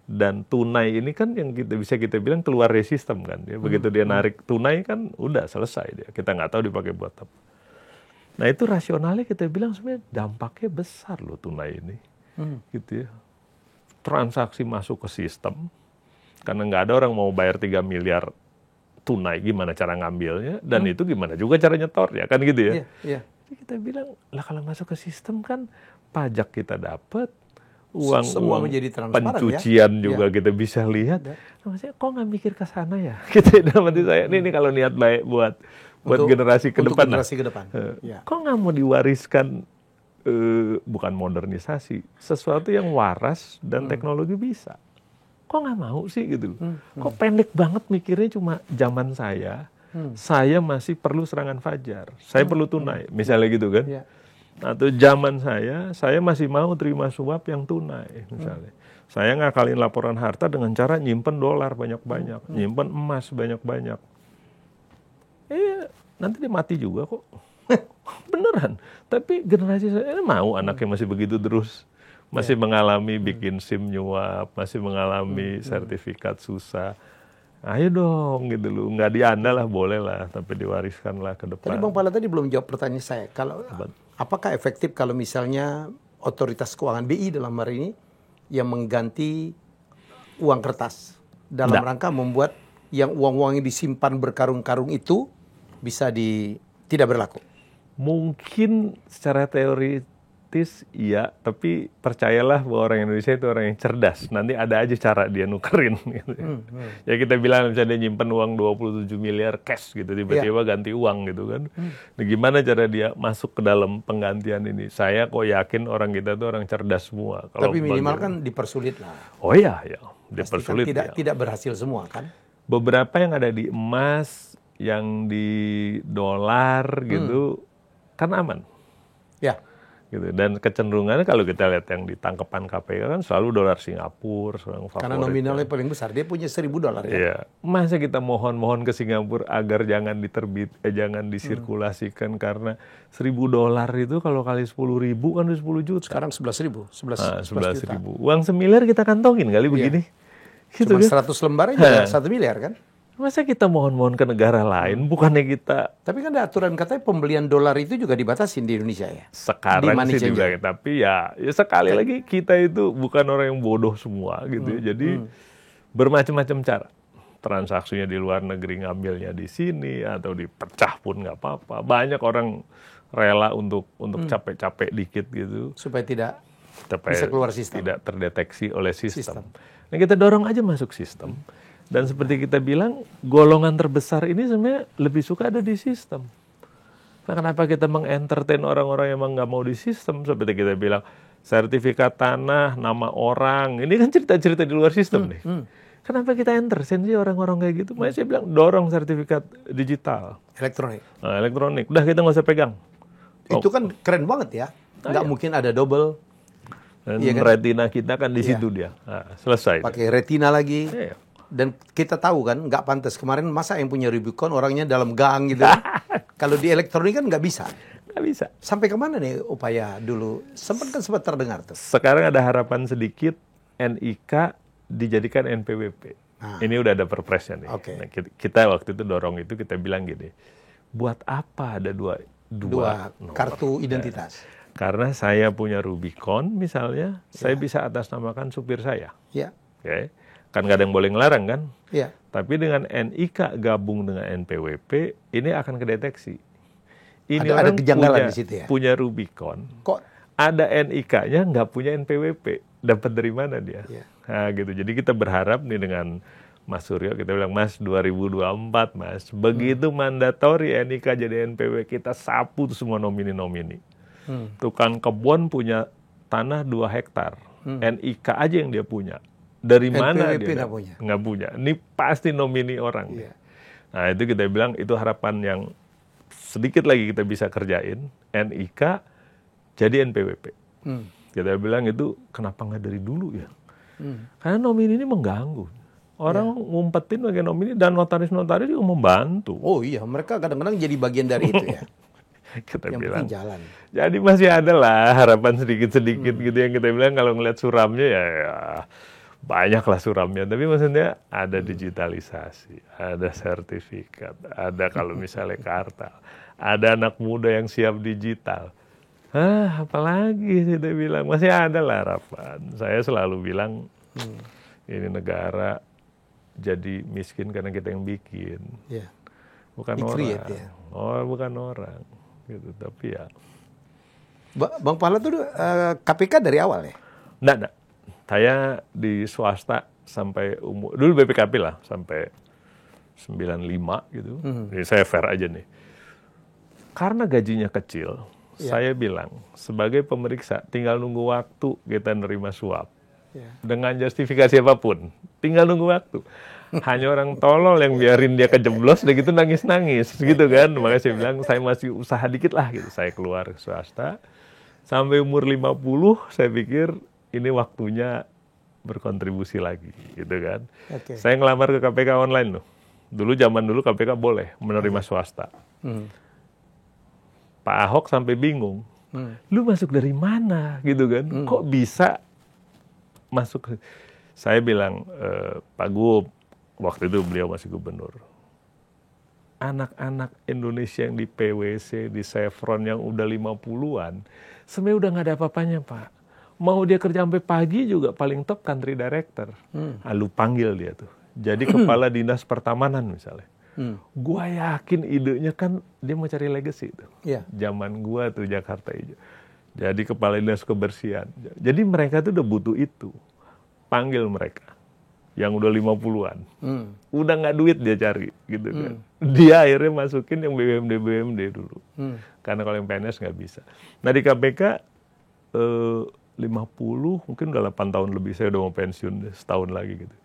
dan tunai ini kan yang kita bilang keluar dari sistem kan. Ya, begitu dia narik tunai kan udah selesai dia. Kita nggak tahu dipakai buat apa. Nah itu rasionalnya kita bilang sebenarnya dampaknya besar loh tunai ini, gitu ya. Transaksi masuk ke sistem karena nggak ada orang mau bayar 3 miliar tunai, gimana cara ngambilnya, dan itu gimana juga cara nyetornya, kan gitu ya. Jadi kita bilang, lah kalau masuk ke sistem kan pajak kita dapat, uang pencucian juga kita bisa lihat. Maksudnya kok nggak mikir ke sana ya? Gitu dalam hati saya, ini kalau niat baik buat generasi ke depan. Kok nggak mau diwariskan, bukan modernisasi, sesuatu yang waras dan teknologi bisa. Kok nggak mau sih gitu loh. Kok pendek banget mikirnya cuma zaman saya masih perlu serangan fajar, saya perlu tunai, misalnya gitu kan. Atau zaman saya masih mau terima suap yang tunai, misalnya. Saya ngakalin laporan harta dengan cara nyimpen dolar banyak-banyak, nyimpen emas banyak-banyak. Nanti dia mati juga kok. Beneran. Tapi generasi saya mau anaknya masih begitu terus. Masih mengalami bikin SIM nyuap, masih mengalami sertifikat susah. Ayo dong gitu loh, nggak dianda lah boleh lah, tapi diwariskan lah ke depan. Tadi Bang Pala tadi belum jawab pertanyaan saya. Apakah efektif kalau misalnya otoritas keuangan BI dalam hari ini yang mengganti uang kertas dalam rangka membuat yang uang-uang yang disimpan berkarung-karung itu bisa tidak berlaku? Mungkin secara teoritis iya, tapi percayalah bahwa orang Indonesia itu orang yang cerdas. Nanti ada aja cara dia nukerin. Gitu. Ya kita bilang misalnya dia nyimpen uang 27 miliar cash gitu, tiba-tiba ganti uang gitu kan. Nah, gimana cara dia masuk ke dalam penggantian ini? Saya kok yakin orang kita itu orang cerdas semua. Tapi minimal kan dipersulit lah. Oh iya, ya dipersulit. Kan tidak berhasil semua kan? Beberapa yang ada di emas, yang di dolar gitu, kan aman. Ya. Gitu. Dan kecenderungannya kalau kita lihat yang di tangkapan KPK kan selalu dolar Singapura, yang favorit. Karena nominalnya paling besar, dia punya $1.000 ya. Iya. Masa kita mohon-mohon ke Singapura agar jangan jangan disirkulasikan karena $1.000 itu kalau kali 10.000 kan 10 juta. Sekarang 11.000, 11.000. Uang semiliar kita kantongin kali begini. Gitu, cuma 100 lembar aja 1 miliar kan? Masa kita mohon-mohon ke negara lain, bukannya kita... Tapi kan ada aturan katanya pembelian dolar itu juga dibatasin di Indonesia ya? Sekarang sih juga, tapi ya sekali lagi kita itu bukan orang yang bodoh semua gitu ya. Jadi bermacam-macam cara. Transaksinya di luar negeri ngambilnya di sini, atau dipecah pun nggak apa-apa. Banyak orang rela untuk capek-capek dikit gitu. Supaya tidak bisa keluar sistem. Tidak terdeteksi oleh sistem. Nah kita dorong aja masuk sistem. Dan seperti kita bilang, golongan terbesar ini sebenarnya lebih suka ada di sistem. Nah, kenapa kita mengentertain orang-orang yang emang nggak mau di sistem? Seperti kita bilang, sertifikat tanah, nama orang. Ini kan cerita-cerita di luar sistem nih. Kenapa kita entertain sih orang-orang kayak gitu? Makanya saya bilang, dorong sertifikat digital. Elektronik. Nah, elektronik. Udah kita nggak usah pegang. Itu kan keren banget ya. Nggak mungkin ada double. Dan retina kita kan di situ dia. Nah, selesai. Pakai retina lagi. Dan kita tahu kan, nggak pantas. Kemarin masa yang punya Rubicon orangnya dalam gang gitu. Kalau di elektronik kan nggak bisa. Nggak bisa. Sampai kemana nih upaya dulu? Sempat terdengar tuh. Sekarang ada harapan sedikit NIK dijadikan NPWP. Ini udah ada perpresnya nih. Nah, kita waktu itu dorong itu, kita bilang gini, buat apa ada dua kartu identitas? Karena saya punya Rubicon misalnya, saya bisa atasnamakan supir saya. Oke. Kan nggak ada yang boleh ngelarang kan? Tapi dengan NIK gabung dengan NPWP, ini akan kedeteksi. Ini ada kejanggalan di situ ya? Punya Rubicon, kok ada NIK-nya nggak punya NPWP, dapat dari mana dia? Nah gitu. Jadi kita berharap nih dengan Mas Suryo, kita bilang, Mas 2024 Mas, begitu mandatori NIK jadi NPW, kita sapu tuh semua nomini-nomini. Tukang kebun punya tanah 2 hektar, NIK aja yang dia punya. Dari mana NPWP dia? Nggak punya. Ini pasti nomini orang. Nah itu kita bilang, itu harapan yang sedikit lagi kita bisa kerjain, NIK jadi NPWP. Kita bilang itu kenapa nggak dari dulu ya? Karena nomini ini mengganggu. Orang ngumpetin bagian nomini dan notaris-notaris juga membantu. Oh iya, mereka kadang-kadang jadi bagian dari itu ya. Kita yang bilang, jalan. Jadi masih ada lah harapan sedikit-sedikit gitu yang kita bilang kalau ngeliat suramnya ya banyak lah suramnya. Tapi maksudnya ada digitalisasi, ada sertifikat, ada kalau misalnya kartal, ada anak muda yang siap digital. Apalagi kita bilang masih ada lah harapan. Saya selalu bilang ini negara jadi miskin karena kita yang bikin, bukan orang. Bukan orang, gitu. Tapi ya. Bang Pahla tuh KPK dari awal ya? Nggak. Saya di swasta sampai dulu BPKP lah sampai 95 gitu. Jadi saya fair aja nih. Karena gajinya kecil, saya bilang sebagai pemeriksa tinggal nunggu waktu kita nerima suap. Dengan justifikasi apapun, tinggal nunggu waktu. Hanya orang tolol yang biarin dia kejeblos, udah gitu nangis-nangis, gitu kan. Makanya saya bilang, saya masih usaha dikit lah, gitu. Saya keluar ke swasta, sampai umur 50, saya pikir ini waktunya berkontribusi lagi, gitu kan. Saya ngelamar ke KPK online loh. Zaman dulu KPK boleh menerima swasta. Pak Ahok sampai bingung, lu masuk dari mana, gitu kan. Kok bisa masuk? Saya bilang, Pak Gub, waktu itu beliau masih gubernur, anak-anak Indonesia yang di PwC, di Chevron yang udah 50-an, sebenarnya udah nggak ada apa-apanya Pak. Mau dia kerja sampai pagi juga paling top country director. Lu panggil dia tuh, jadi kepala dinas pertamanan misalnya. Gua yakin idenya kan dia mau cari legacy tuh. Zaman gua tuh Jakarta Hijau. Jadi kepala dinas kebersihan. Jadi mereka tuh udah butuh itu. Panggil mereka yang udah 50-an. Udah nggak duit dia cari gitu kan. Dia akhirnya masukin yang BUMD dulu. Karena kalau yang PNS nggak bisa. Nah di KPK 50 mungkin udah 8 tahun lebih, saya udah mau pensiun setahun lagi gitu.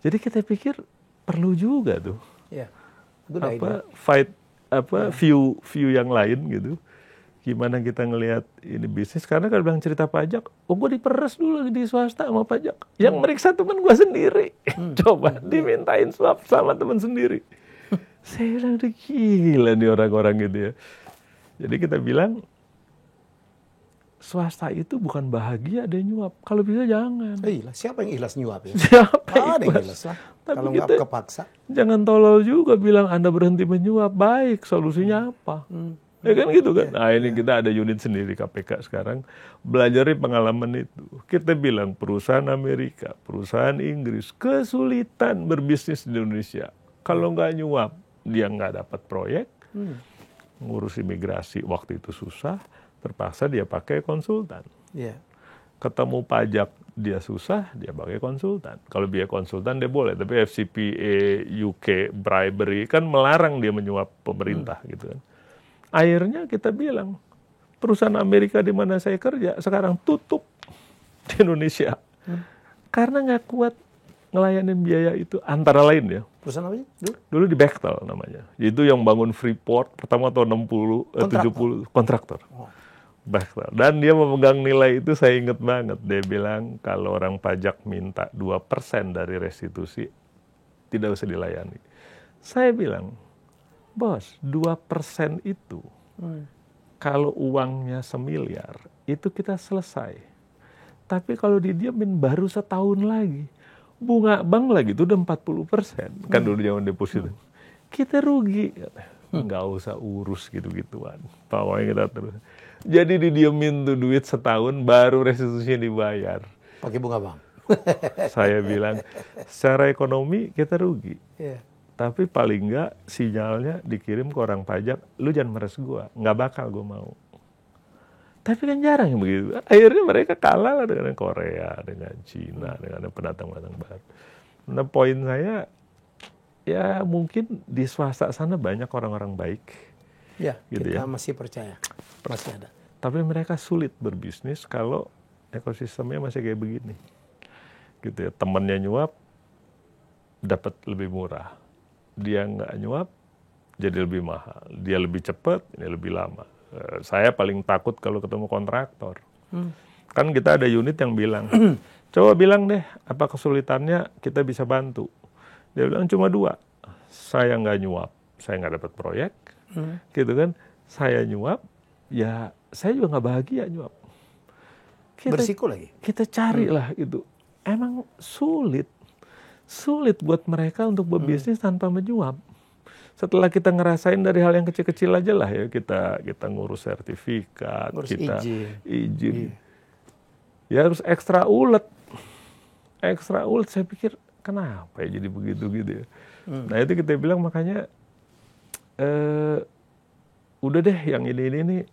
Jadi kita pikir perlu juga tuh. View yang lain gitu. Gimana kita ngelihat ini bisnis, karena kalau bilang cerita pajak, gue diperes dulu di swasta sama pajak. Yang meriksa teman gue sendiri. Coba dimintain suap sama teman sendiri. Saya bilang udah gila nih orang-orang gitu ya. Jadi kita bilang swasta itu bukan bahagia ada nyuap. Kalau bisa jangan. Siapa yang ikhlas nyuap ya? Siapa yang ikhlas lah. Kalau nggak kepaksa. Jangan tolol juga bilang Anda berhenti menyuap. Baik, solusinya apa? Ya kan gitu kan. Nah ini kita ada unit sendiri KPK sekarang. Belajar dari pengalaman itu. Kita bilang perusahaan Amerika, perusahaan Inggris kesulitan berbisnis di Indonesia. Kalau nggak nyuap, dia nggak dapat proyek. Ngurus imigrasi waktu itu susah. Terpaksa dia pakai konsultan. Ketemu pajak dia susah, dia pakai konsultan. Kalau biaya konsultan dia boleh, tapi FCPA, UK, bribery kan melarang dia menyuap pemerintah gitu kan. Akhirnya kita bilang, perusahaan Amerika di mana saya kerja sekarang tutup di Indonesia. Karena nggak kuat ngelayanin biaya itu, antara lain ya. Perusahaan apa sih? Dulu di Bechtel namanya. Itu yang bangun Freeport pertama tahun 70 kontraktor. Bechtel. Dan dia memegang nilai itu, saya ingat banget. Dia bilang kalau orang pajak minta 2% dari restitusi, tidak usah dilayani. Saya bilang, bos, 2% itu, kalau uangnya 1 miliar, itu kita selesai. Tapi kalau didiamin baru setahun lagi, bunga bank lagi itu udah 40%. Kan dulu zaman deposito. Kita rugi. Nggak usah urus gitu-gituan. Pokoknya kita terus. Jadi didiemin tuh duit setahun, baru restitusinya dibayar. Pakai bunga bank. Saya bilang, secara ekonomi kita rugi. Tapi paling nggak sinyalnya dikirim ke orang pajak, lu jangan meres gua, nggak bakal gua mau. Tapi kan jarang yang begitu. Akhirnya mereka kalah lah dengan Korea, dengan Cina, dengan pendatang-pendatang baru. Nah poin saya, ya mungkin di swasta sana banyak orang-orang baik. Ya, gitu kita ya. masih percaya, masih ada. Tapi mereka sulit berbisnis kalau ekosistemnya masih kayak begini. Gitu ya, temannya nyuap, dapat lebih murah. Dia nggak nyuap, jadi lebih mahal. Dia lebih cepat, ini lebih lama. Saya paling takut kalau ketemu kontraktor. Kan kita ada unit yang bilang, coba bilang deh, apa kesulitannya kita bisa bantu. Dia bilang cuma 2, saya nggak nyuap, saya nggak dapat proyek. Gitu kan, saya nyuap, ya saya juga nggak bahagia nyuap. Bersiko lagi. Kita carilah itu. Emang sulit buat mereka untuk berbisnis tanpa menyuap. Setelah kita ngerasain dari hal yang kecil-kecil aja lah ya, kita ngurus sertifikat, ngurus kita izin. Ya harus ekstra ulet. Saya pikir kenapa ya jadi begitu gitu ya. Nah itu kita bilang makanya udah deh yang ini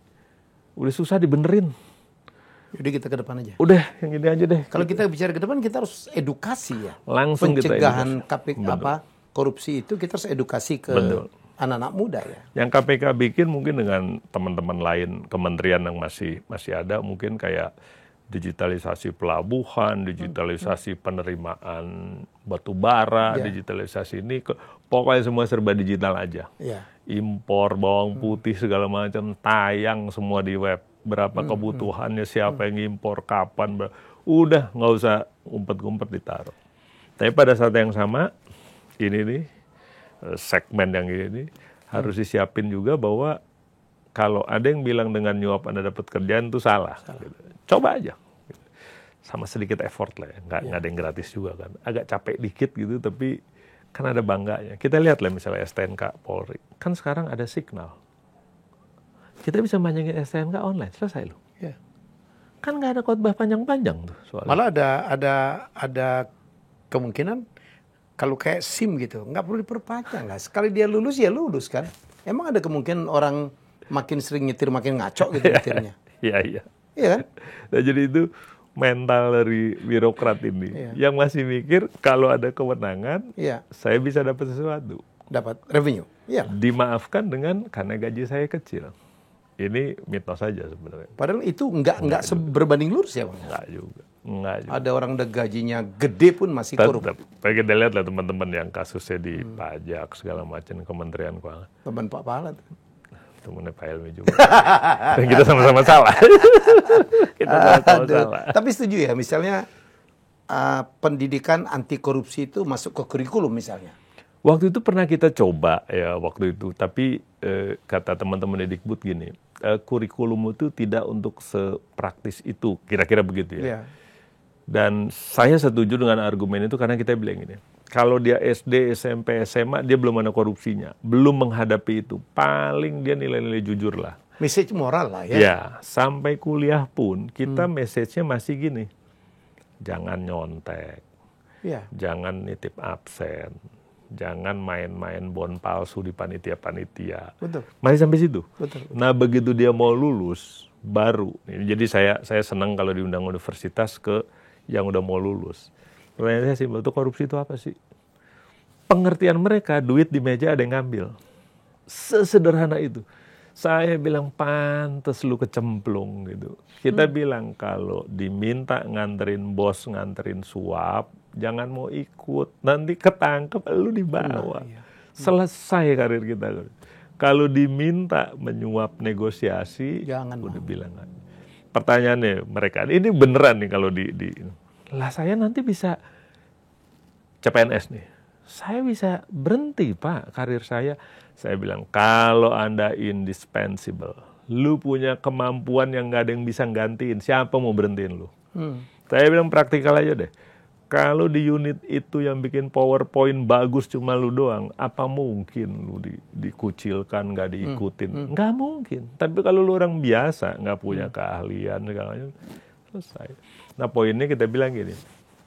udah susah dibenerin. Udah kita ke depan aja. Udah yang ini aja deh. Kalau kita bicara ke depan kita harus edukasi ya. Langsung pencegahan korupsi itu kita harus edukasi ke anak-anak muda ya. Yang KPK bikin mungkin dengan teman-teman lain kementerian yang masih ada mungkin kayak digitalisasi pelabuhan, digitalisasi penerimaan batu bara, digitalisasi ini, pokoknya semua serba digital aja. Impor bawang putih segala macam tayang semua di web. Berapa kebutuhannya, siapa yang impor, kapan, udah nggak usah umpet-umpet ditaruh. Tapi pada saat yang sama, ini nih segmen yang ini harus disiapin juga bahwa kalau ada yang bilang dengan nyuap Anda dapat kerjaan itu salah. Gitu. Coba aja. Sama sedikit effort lah ya. Nggak ada yang gratis juga kan. Agak capek dikit gitu tapi kan ada bangganya. Kita lihat lah misalnya STNK Polri. Kan sekarang ada Signal. Kita bisa manjangin STNK online, selesai loh. Ya. Kan nggak ada khotbah panjang-panjang tuh soalnya. Malah ada kemungkinan kalau kayak SIM gitu, nggak perlu diperpanjang lah. Sekali dia lulus ya lulus kan. Emang ada kemungkinan orang makin sering nyetir makin ngaco gitu nyetirnya. Iya. Iya kan? Nah, jadi itu mental dari birokrat ini yang masih mikir kalau ada kewenangan, saya bisa dapat sesuatu. Dapat revenue. Iya. Dimaafkan dengan karena gaji saya kecil. Ini mitos saja sebenarnya. Padahal itu nggak berbanding lurus ya Bang? Nggak juga. Ada orang udah gajinya gede pun masih korup. Tapi kita lihat lah teman-teman yang kasusnya di pajak segala macam Kementerian Keuangan. Teman Pak Pahala. Temennya Pak Helmi juga. Dan kita sama-sama salah. Kita sama-sama salah. Tapi setuju ya misalnya pendidikan anti korupsi itu masuk ke kurikulum misalnya. Waktu itu pernah kita coba ya waktu itu, tapi kata teman-teman Dikbud gini, kurikulum itu tidak untuk sepraktis itu, kira-kira begitu ya. Dan saya setuju dengan argumen itu karena kita bilang gini, kalau dia SD, SMP, SMA, dia belum ada korupsinya, belum menghadapi itu, paling dia nilai-nilai jujur lah. Message moral lah ya. Ya, sampai kuliah pun kita message-nya masih gini, jangan nyontek, jangan nitip absen. Jangan main-main bon palsu di panitia-panitia. Betul. Masih sampai situ. Betul. Nah begitu dia mau lulus, baru. Jadi saya senang kalau diundang universitas ke yang udah mau lulus. Pertanyaan saya simpel, itu korupsi itu apa sih? Pengertian mereka, duit di meja ada yang ngambil. Sesederhana itu. Saya bilang, pantes lu kecemplung gitu. Kita bilang kalau diminta nganterin bos, nganterin suap, jangan mau ikut, nanti ketangkep lu dibawa. Selesai karir kita. Kalau diminta menyuap negosiasi, jangan udah bilang. Pertanyaannya mereka, ini beneran nih kalau lah saya nanti bisa CPNS nih. Saya bisa berhenti Pak karir saya. Saya bilang, kalau Anda indispensable, lu punya kemampuan yang gak ada yang bisa gantiin, siapa mau berhentiin lu? Saya bilang praktikal aja deh. Kalau di unit itu yang bikin PowerPoint bagus cuma lu doang, apa mungkin lu dikucilkan, nggak diikutin? Nggak mungkin. Tapi kalau lu orang biasa, nggak punya keahlian, segala macam, selesai. Nah poinnya kita bilang gini,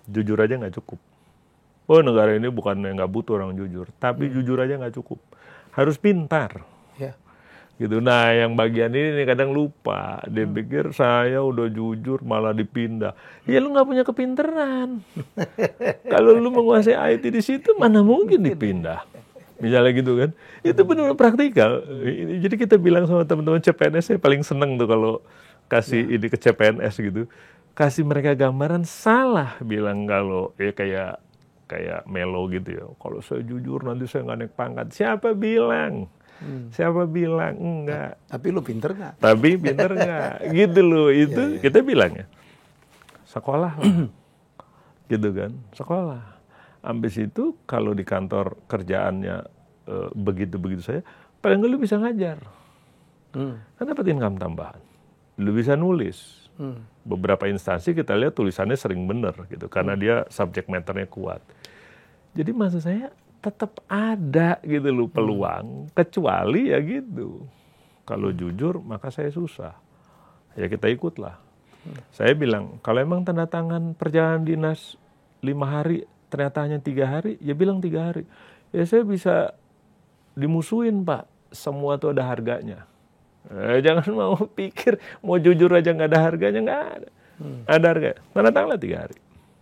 jujur aja nggak cukup. Oh negara ini bukan nggak butuh orang jujur, tapi jujur aja nggak cukup. Harus pintar. Gitu. Nah yang bagian ini kadang lupa, dia pikir saya udah jujur malah dipindah. Ya lu nggak punya kepinteran. Kalau lu menguasai IT di situ mana mungkin dipindah. Misalnya gitu kan. Itu benar-benar praktikal. Jadi kita bilang sama teman-teman CPNS, saya paling seneng tuh kalau kasih ini ke CPNS gitu. Kasih mereka gambaran, salah bilang kalau ya kayak Melo gitu ya. Kalau saya jujur nanti saya nggak naik pangkat. Siapa bilang? Siapa bilang? Enggak. Tapi lu pinter nggak? Tapi pinter nggak? Gitu loh. Itu kita bilangnya. Sekolah lah. Gitu kan. Sekolah. Habis itu kalau di kantor kerjaannya begitu-begitu saya, paling nggak lu bisa ngajar. Kan dapat income tambahan. Lu bisa nulis. Beberapa instansi kita lihat tulisannya sering bener gitu karena dia subject matter-nya kuat. Jadi maksud saya tetap ada gitu loh peluang, kecuali ya gitu. Kalau jujur maka saya susah. Ya kita ikutlah. Saya bilang kalau emang tanda tangan perjalanan dinas 5 hari ternyata hanya 3 hari, ya bilang 3 hari. Ya saya bisa dimusuhin Pak, semua tuh ada harganya. Jangan mau pikir, mau jujur aja nggak ada harganya, nggak ada. Ada harga, tanda tanganlah 3 hari.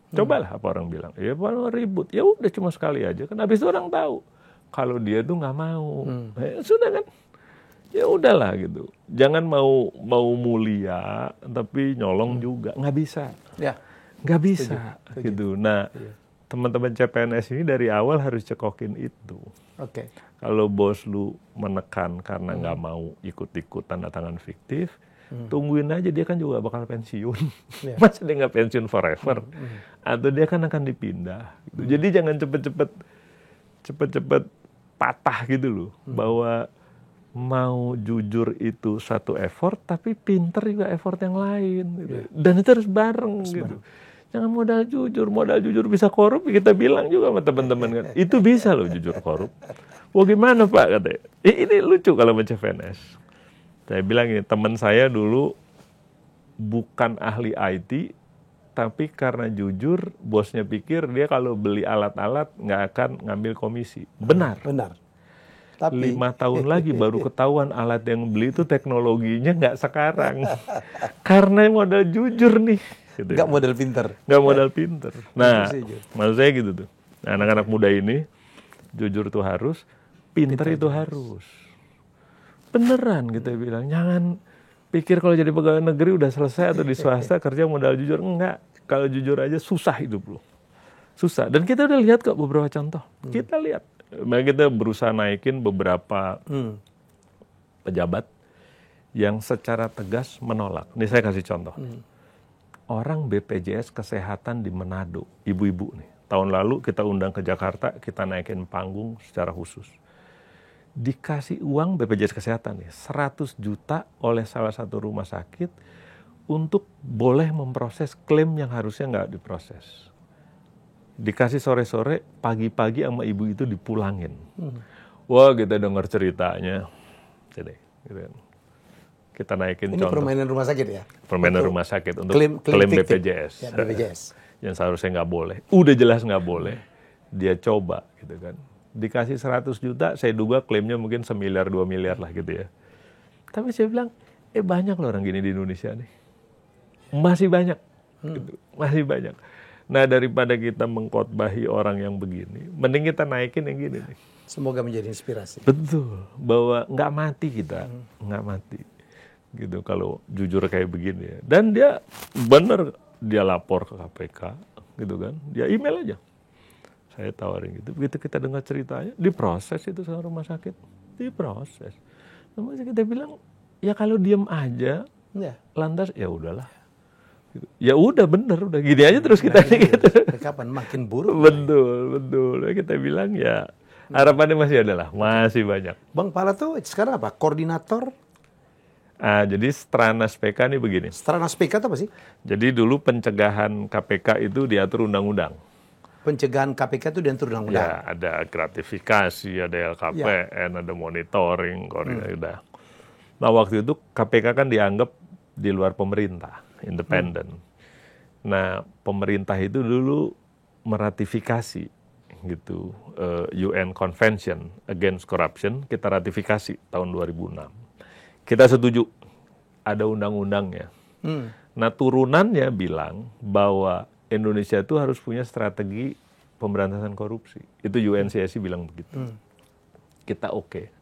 Cobalah apa orang bilang, ya Pak ribut, ya udah cuma sekali aja kan. Habis itu orang tahu, kalau dia tuh nggak mau, ya sudah kan. Ya udahlah gitu. Jangan mau mulia, tapi nyolong juga, nggak bisa. Ya. Nggak bisa, gitu. Nah, teman-teman CPNS ini dari awal harus cekokin itu. Oke. Kalau bos lu menekan karena nggak mau ikut-ikut tanda tangan fiktif, tungguin aja, dia kan juga bakal pensiun. Masa dia nggak pensiun forever? Atau dia kan akan dipindah. Gitu. Jadi jangan cepet-cepet patah gitu loh. Bahwa mau jujur itu satu effort, tapi pinter juga effort yang lain. Gitu. Dan itu harus bareng gitu. Jangan modal jujur bisa korup, kita bilang juga sama teman-teman kan. Itu bisa loh jujur korup. Wah gimana Pak katanya. Ini lucu kalau baca CPNS. Saya bilang ini, teman saya dulu bukan ahli IT, tapi karena jujur bosnya pikir dia kalau beli alat-alat nggak akan ngambil komisi. Benar. Tapi 5 tahun lagi baru ketahuan alat yang beli itu teknologinya nggak sekarang. Karena modal jujur nih. Gitu. Nggak modal pinter. Nggak modal pinter. Nah, maksud saya gitu tuh. Nah, anak-anak muda ini, jujur itu harus, pinter itu harus. Beneran kita bilang. Jangan pikir kalau jadi pegawai negeri udah selesai atau di swasta kerja modal jujur. Enggak. Kalau jujur aja susah hidup lu. Susah. Dan kita udah lihat kok beberapa contoh. Kita lihat. Kita berusaha naikin beberapa pejabat yang secara tegas menolak. Ini saya kasih contoh. Orang BPJS Kesehatan di Manado, ibu-ibu nih. Tahun lalu kita undang ke Jakarta, kita naikin panggung secara khusus. Dikasih uang BPJS Kesehatan nih, 100 juta oleh salah satu rumah sakit untuk boleh memproses klaim yang harusnya nggak diproses. Dikasih sore-sore, pagi-pagi sama ibu itu dipulangin. Wah, kita dengar ceritanya. Jadi, gitu kan. Kita naikin ini contoh. permainan rumah sakit ya? Permainan rumah sakit untuk klaim BPJS. Ya, BPJS. Yang seharusnya nggak boleh. Udah jelas nggak boleh. Dia coba gitu kan. Dikasih 100 juta, saya duga klaimnya mungkin 1 miliar, 2 miliar lah gitu ya. Tapi saya bilang, banyak loh orang gini di Indonesia nih. Masih banyak. Gitu. Masih banyak. Nah, daripada kita mengkhotbahi orang yang begini, mending kita naikin yang gini nih. Semoga menjadi inspirasi. Betul. Bahwa nggak mati kita. Nggak mati. Gitu kalau jujur kayak begini ya. Dan dia bener, dia lapor ke KPK gitu kan, dia email aja, saya tawarin gitu. Begitu kita dengar ceritanya, diproses itu sama rumah sakit, diproses. Rumah sakit kita bilang ya kalau diem aja lantas ya udahlah gitu. Ya udah bener, udah gini aja terus kita gitu. Kapan makin buruk? Betul. Kita bilang ya harapannya masih ada lah, masih banyak. Bang Pala tuh sekarang apa? Koordinator? Jadi Stranas PK ini begini. Stranas PK itu apa sih? Jadi dulu pencegahan KPK itu diatur undang-undang. Pencegahan KPK itu diatur undang-undang? Ya, ada gratifikasi, ada LKPN, ada monitoring, koordinasi. Nah, waktu itu KPK kan dianggap di luar pemerintah, independen. Nah, pemerintah itu dulu meratifikasi gitu UN Convention Against Corruption, kita ratifikasi tahun 2006. Kita setuju, ada undang-undangnya. Nah, turunannya bilang bahwa Indonesia itu harus punya strategi pemberantasan korupsi. Itu UNCSC bilang begitu. kita oke.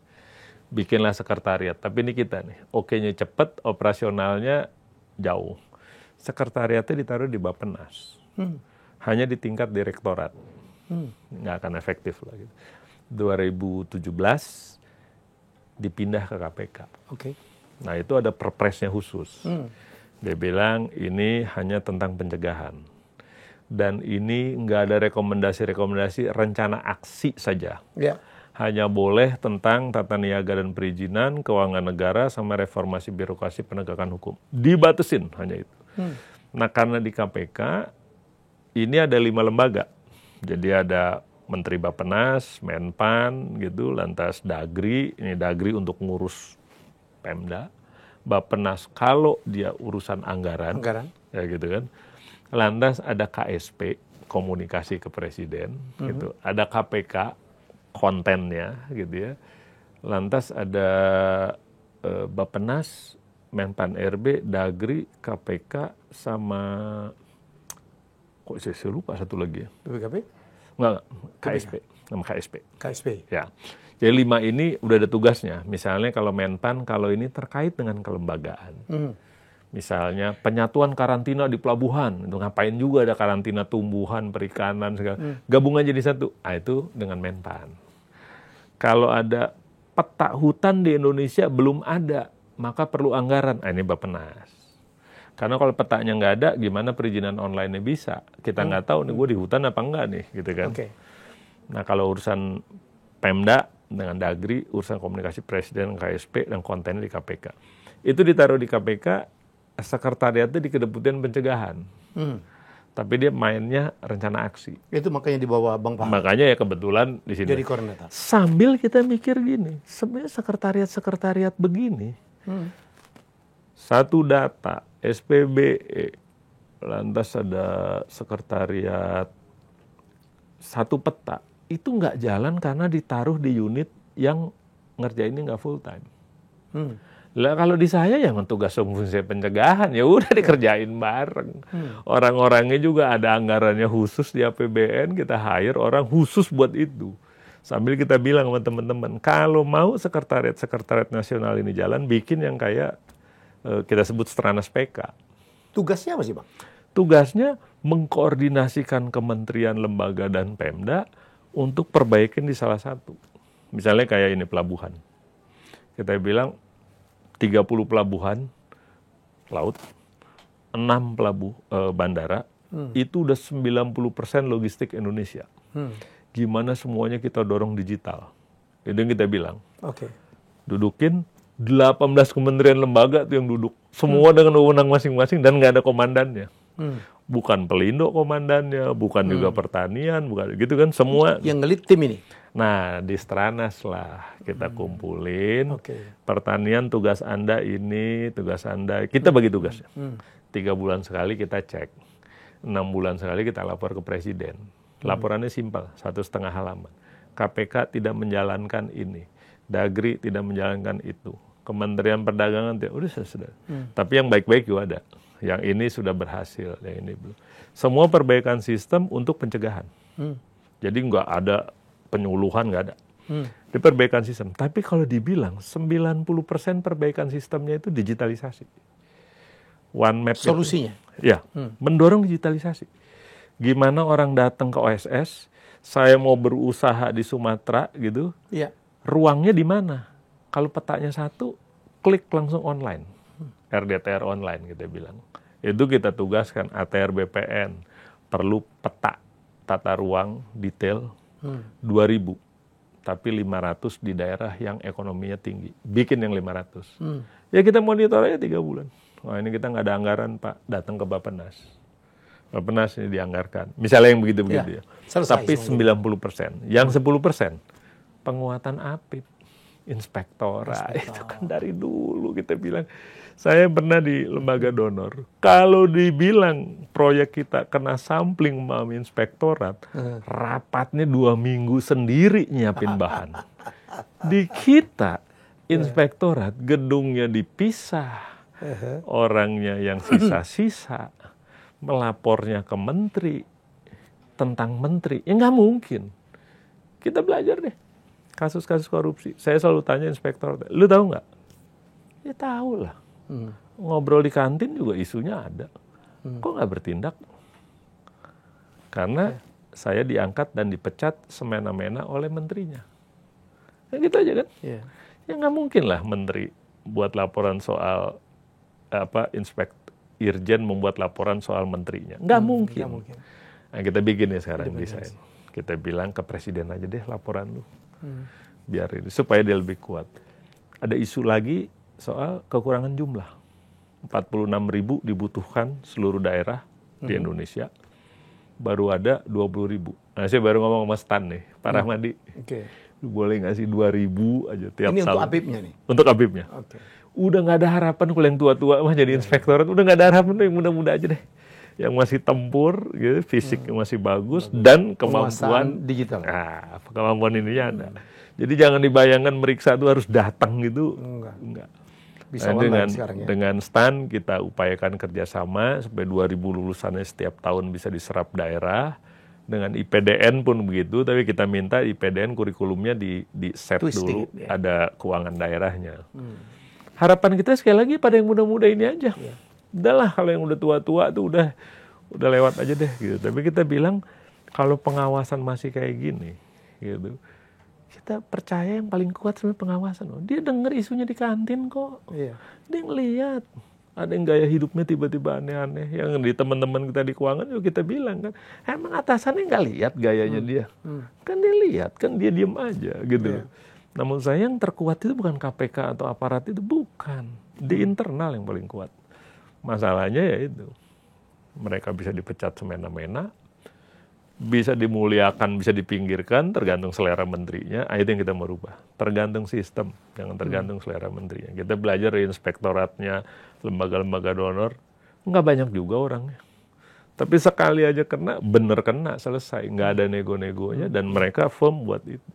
Bikinlah sekretariat. Tapi ini kita nih, oke-nya cepet, operasionalnya jauh. Sekretariatnya ditaruh di Bappenas. Hanya di tingkat direktorat. Nggak akan efektif lah. Gitu. 2017 dipindah ke KPK. Nah itu ada perpresnya khusus. Dia bilang ini hanya tentang pencegahan. Dan ini nggak ada rekomendasi-rekomendasi, rencana aksi saja. Hanya boleh tentang tata niaga dan perizinan, keuangan negara, sama reformasi birokrasi penegakan hukum. Dibatasin hanya itu. Nah karena di KPK, ini ada 5 lembaga. Jadi ada Menteri Bappenas, Menpan, gitu, lantas Dagri, ini Dagri untuk ngurus Pemda. Bappenas kalau dia urusan anggaran. Ya gitu kan. Lantas ada KSP, komunikasi ke presiden, gitu. Ada KPK, kontennya, gitu ya. Lantas ada Bappenas, Menpan RB, Dagri, KPK, sama kok saya lupa satu lagi ya. BPKP? Enggak, KSP, nama KSP. KSP. Ya. Jadi 5 ini udah ada tugasnya. Misalnya kalau Menpan, kalau ini terkait dengan kelembagaan. Misalnya penyatuan karantina di pelabuhan, itu ngapain juga ada karantina tumbuhan, perikanan, segala. Gabungan jadi satu. Ah itu dengan Menpan. Kalau ada peta hutan di Indonesia belum ada, maka perlu anggaran. Ah ini Bappenas. Karena kalau petanya nggak ada, gimana perizinan online-nya bisa? Kita nggak tahu nih gue di hutan apa enggak nih, gitu kan? Nah kalau urusan Pemda dengan Dagri, urusan komunikasi presiden, KSP, dan konten di KPK. Itu ditaruh di KPK, sekretariatnya di Kedeputian Pencegahan. Tapi dia mainnya rencana aksi. Itu makanya dibawa Bang Paham. Makanya ya kebetulan di sini. Jadi koordinator. Sambil kita mikir gini, sebenarnya sekretariat begini, satu data, SPBE, lantas ada sekretariat, satu peta, itu nggak jalan karena ditaruh di unit yang ngerjainnya nggak full time. Lah kalau di saya yang tugas fungsi pencegahan ya udah dikerjain bareng. Orang-orangnya juga ada anggarannya khusus di APBN, kita hire orang khusus buat itu. Sambil kita bilang sama teman-teman, kalau mau sekretariat nasional ini jalan, bikin yang kayak kita sebut Stranas PK. Tugasnya apa sih Bang? Tugasnya mengkoordinasikan kementerian, lembaga, dan Pemda untuk perbaikin di salah satu. Misalnya kayak ini pelabuhan. Kita bilang 30 pelabuhan laut, 6 bandara, itu udah 90% logistik Indonesia. Gimana semuanya kita dorong digital. Itu yang kita bilang. Dudukin 18 kementerian lembaga tuh yang duduk. Semua dengan wewenang masing-masing dan nggak ada komandannya. Bukan Pelindo komandannya, bukan juga pertanian, bukan gitu kan, semua. Yang ngelit tim ini? Nah, di Stranas lah kita kumpulin. Pertanian tugas Anda ini, tugas Anda. Kita bagi tugasnya. 3 bulan sekali kita cek. 6 bulan sekali kita lapor ke presiden. Laporannya simpel, 1,5 halaman. KPK tidak menjalankan ini. Dagri tidak menjalankan itu. Kementerian Perdagangan udah sudah. Tapi yang baik-baik juga ada. Yang ini sudah berhasil, yang ini belum. Semua perbaikan sistem untuk pencegahan. Jadi nggak ada penyuluhan, nggak ada. Di perbaikan sistem. Tapi kalau dibilang 90% perbaikan sistemnya itu digitalisasi. One Map. Solusinya? Itu, ya, mendorong digitalisasi. Gimana orang datang ke OSS, saya mau berusaha di Sumatera gitu, ruangnya di mana? Kalau petanya satu, klik langsung online. RDTR online kita bilang. Itu kita tugaskan ATR BPN. Perlu peta tata ruang detail 2.000. Tapi 500 di daerah yang ekonominya tinggi. Bikin yang 500. Ya kita monitor aja 3 bulan. Wah ini kita nggak ada anggaran Pak. Datang ke Bappenas. Bappenas ini dianggarkan. Misalnya yang begitu-begitu ya. Tapi 90%. Yang 10% penguatan APIP. Inspektorat. Itu kan dari dulu kita bilang. Saya pernah di lembaga donor. Kalau dibilang proyek kita kena sampling sama inspektorat, rapatnya 2 minggu sendiri nyiapin bahan. Di kita, inspektorat gedungnya dipisah, orangnya yang sisa-sisa, melapornya ke menteri, tentang menteri. Ya nggak mungkin. Kita belajar deh. kasus-kasus korupsi. Saya selalu tanya inspektor, lu tahu nggak? Ya tahu lah. Ngobrol di kantin juga isunya ada. Kok nggak bertindak? Karena saya diangkat dan dipecat semena-mena oleh menterinya. Ya gitu aja kan? Ya nggak mungkin lah menteri buat laporan soal Irjen membuat laporan soal menterinya. Nggak mungkin. Nah, kita bikin ya sekarang desain. Kita bilang ke presiden aja deh laporan lu. Biar ini supaya dia lebih kuat. Ada isu lagi soal kekurangan jumlah. 46.000 dibutuhkan seluruh daerah di Indonesia. Baru ada 20.000. Nah, saya baru ngomong sama Stan nih, Pak Rahmadi. Boleh ngasih 2.000 aja tiap tahun. Ini untuk Apipnya nih? Untuk Apipnya. Udah nggak ada harapan kalau yang tua-tua mah jadi inspektorat. Udah nggak ada harapan, yang muda-muda aja deh. Yang masih tempur, gitu, fisiknya masih bagus, dan kemampuan digital. Nah, kemampuan ininya ada. Jadi jangan dibayangkan meriksa itu harus datang gitu. Enggak. Bisa dengan Stan kita upayakan kerjasama supaya 2.000 lulusannya setiap tahun bisa diserap daerah. Dengan IPDN pun begitu, tapi kita minta IPDN kurikulumnya di set dulu, ada keuangan daerahnya. Harapan kita sekali lagi pada yang muda-muda ini aja. Udahlah kalau yang udah tua-tua tuh udah lewat aja deh gitu. Tapi kita bilang kalau pengawasan masih kayak gini gitu. Kita percaya yang paling kuat sebenarnya pengawasan. Dia denger isunya di kantin kok. Dia ngeliat. Ada yang gaya hidupnya tiba-tiba aneh-aneh. Yang di teman-teman kita di keuangan juga kita bilang kan. Emang atasannya nggak lihat gayanya dia. Kan dia lihat, kan dia diem aja gitu. Namun saya yang terkuat itu bukan KPK atau aparat itu. Bukan. Di internal yang paling kuat. Masalahnya ya itu. Mereka bisa dipecat semena-mena. Bisa dimuliakan, bisa dipinggirkan, tergantung selera menterinya. Itu yang kita mau rubah. Tergantung sistem, jangan tergantung selera menterinya. Kita belajar dari inspektoratnya, lembaga-lembaga donor, nggak banyak juga orangnya. Tapi sekali aja kena, bener kena, selesai. Nggak ada nego-negonya, dan mereka firm buat itu.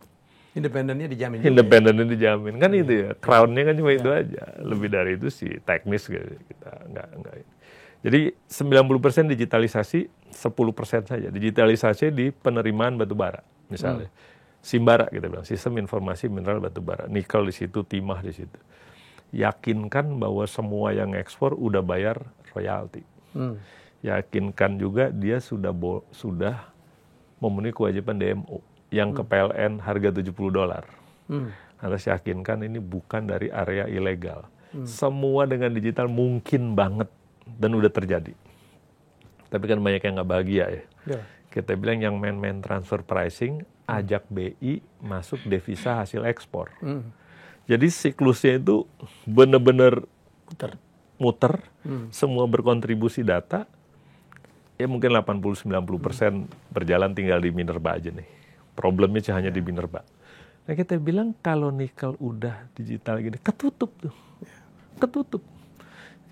Independennya dijamin. Independennya dijamin. Kan itu ya, crown-nya kan cuma itu aja. Lebih dari itu sih, teknis gitu. Kita nggak. Jadi 90% digitalisasi, 10% saja. Digitalisasi di penerimaan batu bara, misalnya. Simbara kita bilang, sistem informasi mineral batu bara. Nikel di situ, timah di situ. Yakinkan bahwa semua yang ekspor udah bayar royalti. Yakinkan juga dia sudah memenuhi kewajiban DMO. Yang ke PLN harga $70. Harus yakinkan ini bukan dari area ilegal. Semua dengan digital mungkin banget. Dan udah terjadi. Tapi kan banyak yang nggak bahagia ya. Kita bilang yang main-main transfer pricing, ajak BI masuk devisa hasil ekspor. Jadi siklusnya itu benar-benar muter, semua berkontribusi data, ya mungkin 80-90% berjalan tinggal di Minerba aja nih. Problemnya hanya di Minerba. Nah kita bilang kalau nikel udah digital gini, ketutup tuh. Ketutup.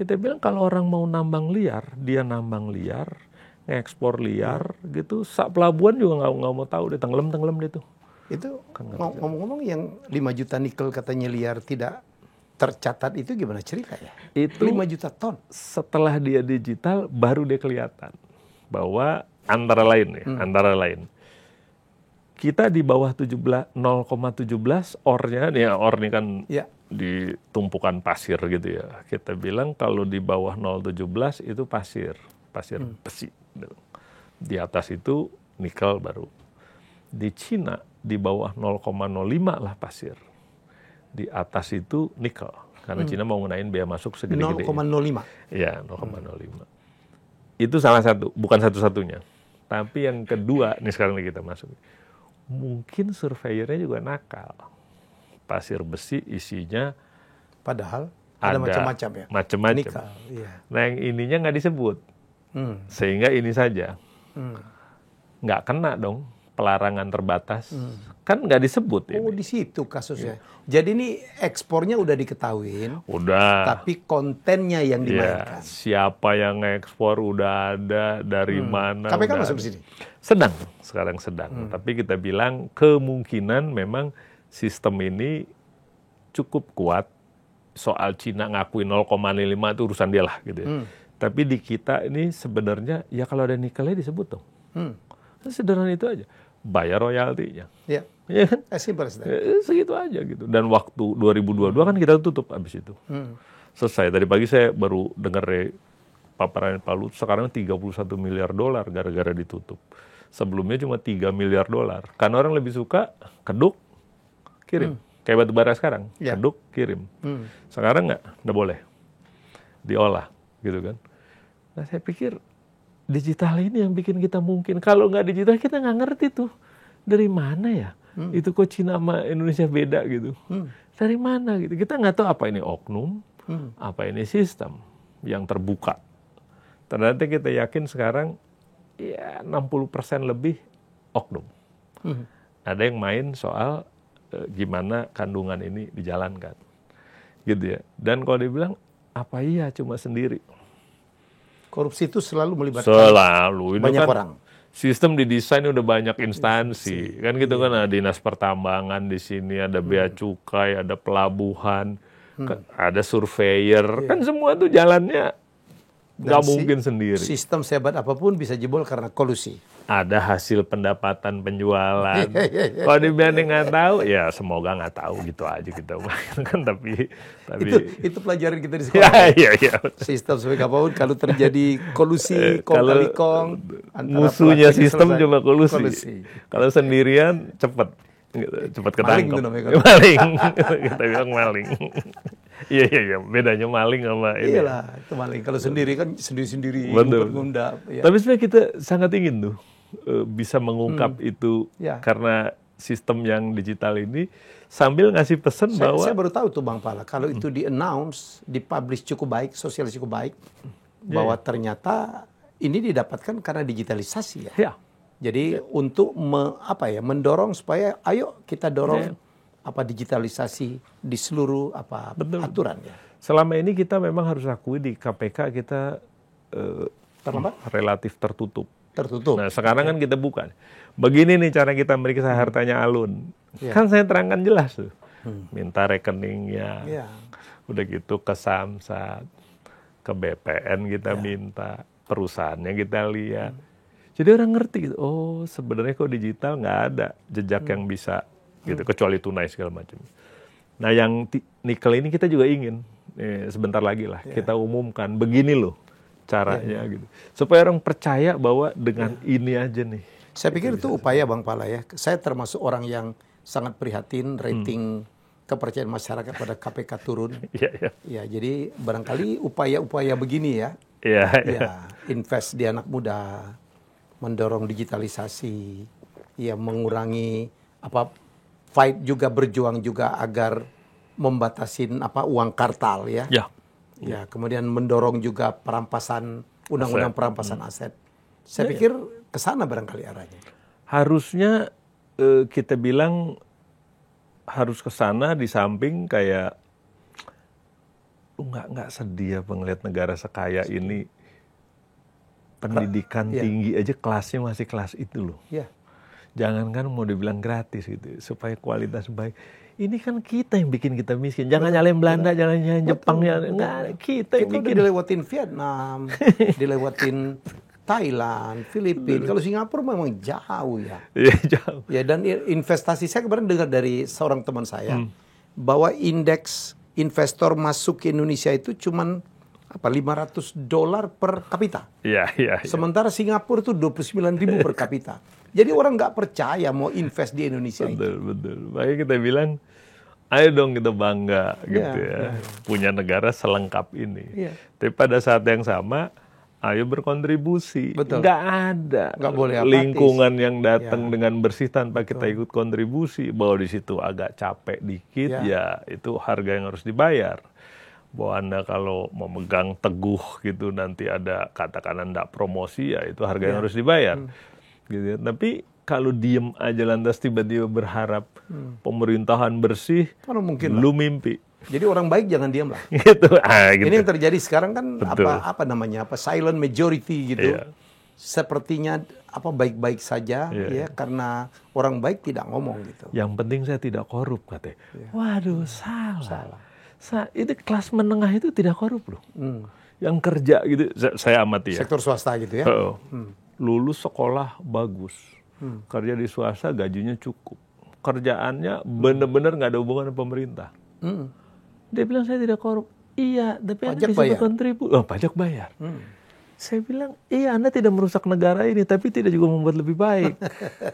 Kita bilang kalau orang mau nambang liar, dia nambang liar, ngekspor liar, gitu. Pelabuhan juga nggak mau tahu, dia tenggelam dia tuh. Itu ngomong-ngomong yang 5 juta nikel katanya liar tidak tercatat itu gimana ceritanya? Itu 5 juta ton. Setelah dia digital, baru dia kelihatan bahwa antara lain kita di bawah 0,17 ornya, nih or ini kan. Di tumpukan pasir gitu ya. Kita bilang kalau di bawah 0,17 itu pasir besi. Di atas itu nikel baru. Di Cina di bawah 0,05 lah pasir. Di atas itu nikel. Karena Cina mau ngenain biaya masuk segede-gede. 0,05? Iya, 0,05. Itu salah satu, bukan satu-satunya. Tapi yang kedua, nih sekarang kita masuk. Mungkin surveyornya juga nakal. Pasir besi isinya padahal ada macam-macam ya. Macam-macam. Nah yang ininya nggak disebut. Sehingga ini saja. Nggak kena dong pelarangan terbatas. Kan nggak disebut. Oh di situ kasusnya. Jadi ini ekspornya udah diketahuin. Udah. Tapi kontennya yang dimainkan. Siapa yang ekspor udah ada, dari mana. KPK masuk di sini? Sekarang sedang. Tapi kita bilang kemungkinan memang sistem ini cukup kuat. Soal Cina ngakuin 0,5 itu urusan dia lah gitu ya. Tapi di kita ini sebenarnya ya kalau ada nikelnya disebut dong. Sederhana itu aja. Bayar royaltinya. Ya kan? Simple as that. Segitu aja gitu. Dan waktu 2022 kan kita tutup abis itu. Selesai. Tadi pagi saya baru dengar paparan Pak Lut, sekarang 31 miliar dolar gara-gara ditutup. Sebelumnya cuma 3 miliar dolar. Karena orang lebih suka keduk, kirim. Kayak batu bara sekarang, keduk, kirim. Sekarang nggak boleh diolah, gitu kan. Nah saya pikir digital ini yang bikin kita mungkin. Kalau nggak digital kita nggak ngerti tuh dari mana ya. Itu kok Cina sama Indonesia beda gitu. Dari mana gitu. Kita nggak tahu apa ini oknum, apa ini sistem yang terbuka. Ternyata kita yakin sekarang ya 60% lebih oknum. Ada yang main soal gimana kandungan ini dijalankan. Gitu ya. Dan kalau dibilang apa iya cuma sendiri. Korupsi itu selalu melibatkan ini banyak kan orang. Sistem didesain udah banyak instansi. Kan gitu kan ada dinas pertambangan di sini, ada bea cukai, ada pelabuhan, ada surveyor. Kan semua tuh jalannya nggak mungkin sendiri. Sistem sehebat apapun bisa jebol karena kolusi. Ada hasil pendapatan penjualan. Kalau dibilang nggak tahu, ya semoga nggak tahu gitu aja kita kan. Tapi itu pelajaran kita di sekolah. Iya. Sistem sebaik apapun kalau terjadi kolusi, kong kali kong, musuhnya sistem cuma kolusi. Kalau sendirian cepat ketangkep. Maling. Kita bilang maling. Iya. Bedanya maling sama ini. Iyalah, itu maling. Kalau sendiri kan sendiri-sendiri. Betul. Ya. Tapi sebenarnya kita sangat ingin tuh bisa mengungkap itu karena sistem yang digital ini sambil ngasih pesan bahwa saya baru tahu tuh Bang Pala kalau itu di-announce, di-publish cukup baik, sosialisasi cukup baik bahwa ternyata ini didapatkan karena digitalisasi ya. Jadi untuk mendorong supaya ayo kita dorong digitalisasi di seluruh aturan ya. Selama ini kita memang harus akui di KPK kita relatif tertutup. Nah sekarang kan kita buka. Begini nih cara kita meriksa hartanya Alun. Kan saya terangkan jelas tuh. Minta rekeningnya. Udah gitu ke Samsat, ke BPN kita minta, perusahaannya kita lihat. Jadi orang ngerti gitu. Oh sebenarnya kok digital nggak ada jejak yang bisa gitu, kecuali tunai segala macam. Nah yang nikel ini kita juga ingin sebentar lagi lah kita umumkan begini loh caranya gitu, supaya orang percaya bahwa dengan ini aja nih. Saya pikir itu upaya Bang Pala ya. Saya termasuk orang yang sangat prihatin rating kepercayaan masyarakat pada KPK turun. Ya, jadi barangkali upaya-upaya begini ya. Invest di anak muda, mendorong digitalisasi, mengurangi fight juga, berjuang juga agar membatasin uang kartal ya. Kemudian mendorong juga perampasan undang-undang perampasan aset. Saya pikir ke sana barangkali arahnya. Harusnya kita bilang harus ke sana di samping kayak nggak sedih apa ngelihat negara sekaya ini pendidikan tinggi aja kelasnya masih kelas itu loh. Jangankan mau dibilang gratis gitu supaya kualitas baik. Ini kan kita yang bikin kita miskin. Jangan nyalain Belanda, jangan nyalain Jepang. Kita yang bikin. Udah dilewatin Vietnam, dilewatin Thailand, Filipina. Kalau Singapura memang jauh ya. Jauh. Ya, dan investasi, saya kemarin dengar dari seorang teman saya bahwa indeks investor masuk ke Indonesia itu cuman $500 per kapita. Sementara Singapura itu 29.000 per kapita. Jadi orang nggak percaya mau invest di Indonesia. Betul. Makanya kita bilang, ayo dong kita bangga gitu ya. Punya negara selengkap ini. Tapi pada saat yang sama, ayo berkontribusi. Nggak ada lingkungan yang datang dengan bersih tanpa kita ikut kontribusi. Bahwa di situ agak capek dikit, ya itu harga yang harus dibayar. Bahwa Anda kalau memegang teguh gitu nanti ada katakan Anda promosi, ya itu harga yang harus dibayar. Gitu ya. Tapi kalau diem aja lantas tiba-tiba berharap pemerintahan bersih, lu mimpi. Jadi orang baik jangan diam lah. Gitu. Ini yang terjadi sekarang kan silent majority gitu. Sepertinya baik-baik saja ya karena orang baik tidak ngomong gitu. Yang penting saya tidak korup katanya. Waduh, salah. Itu kelas menengah itu tidak korup loh. Yang kerja gitu, saya amati ya. Sektor swasta gitu ya. Lulus sekolah bagus, kerja di swasta gajinya cukup, kerjaannya benar-benar nggak ada hubungan dengan pemerintah. Dia bilang saya tidak korup. Iya, tapi Anda disuruh kontribusi. Oh, pajak bayar. Saya bilang, iya Anda tidak merusak negara ini, tapi tidak juga membuat lebih baik.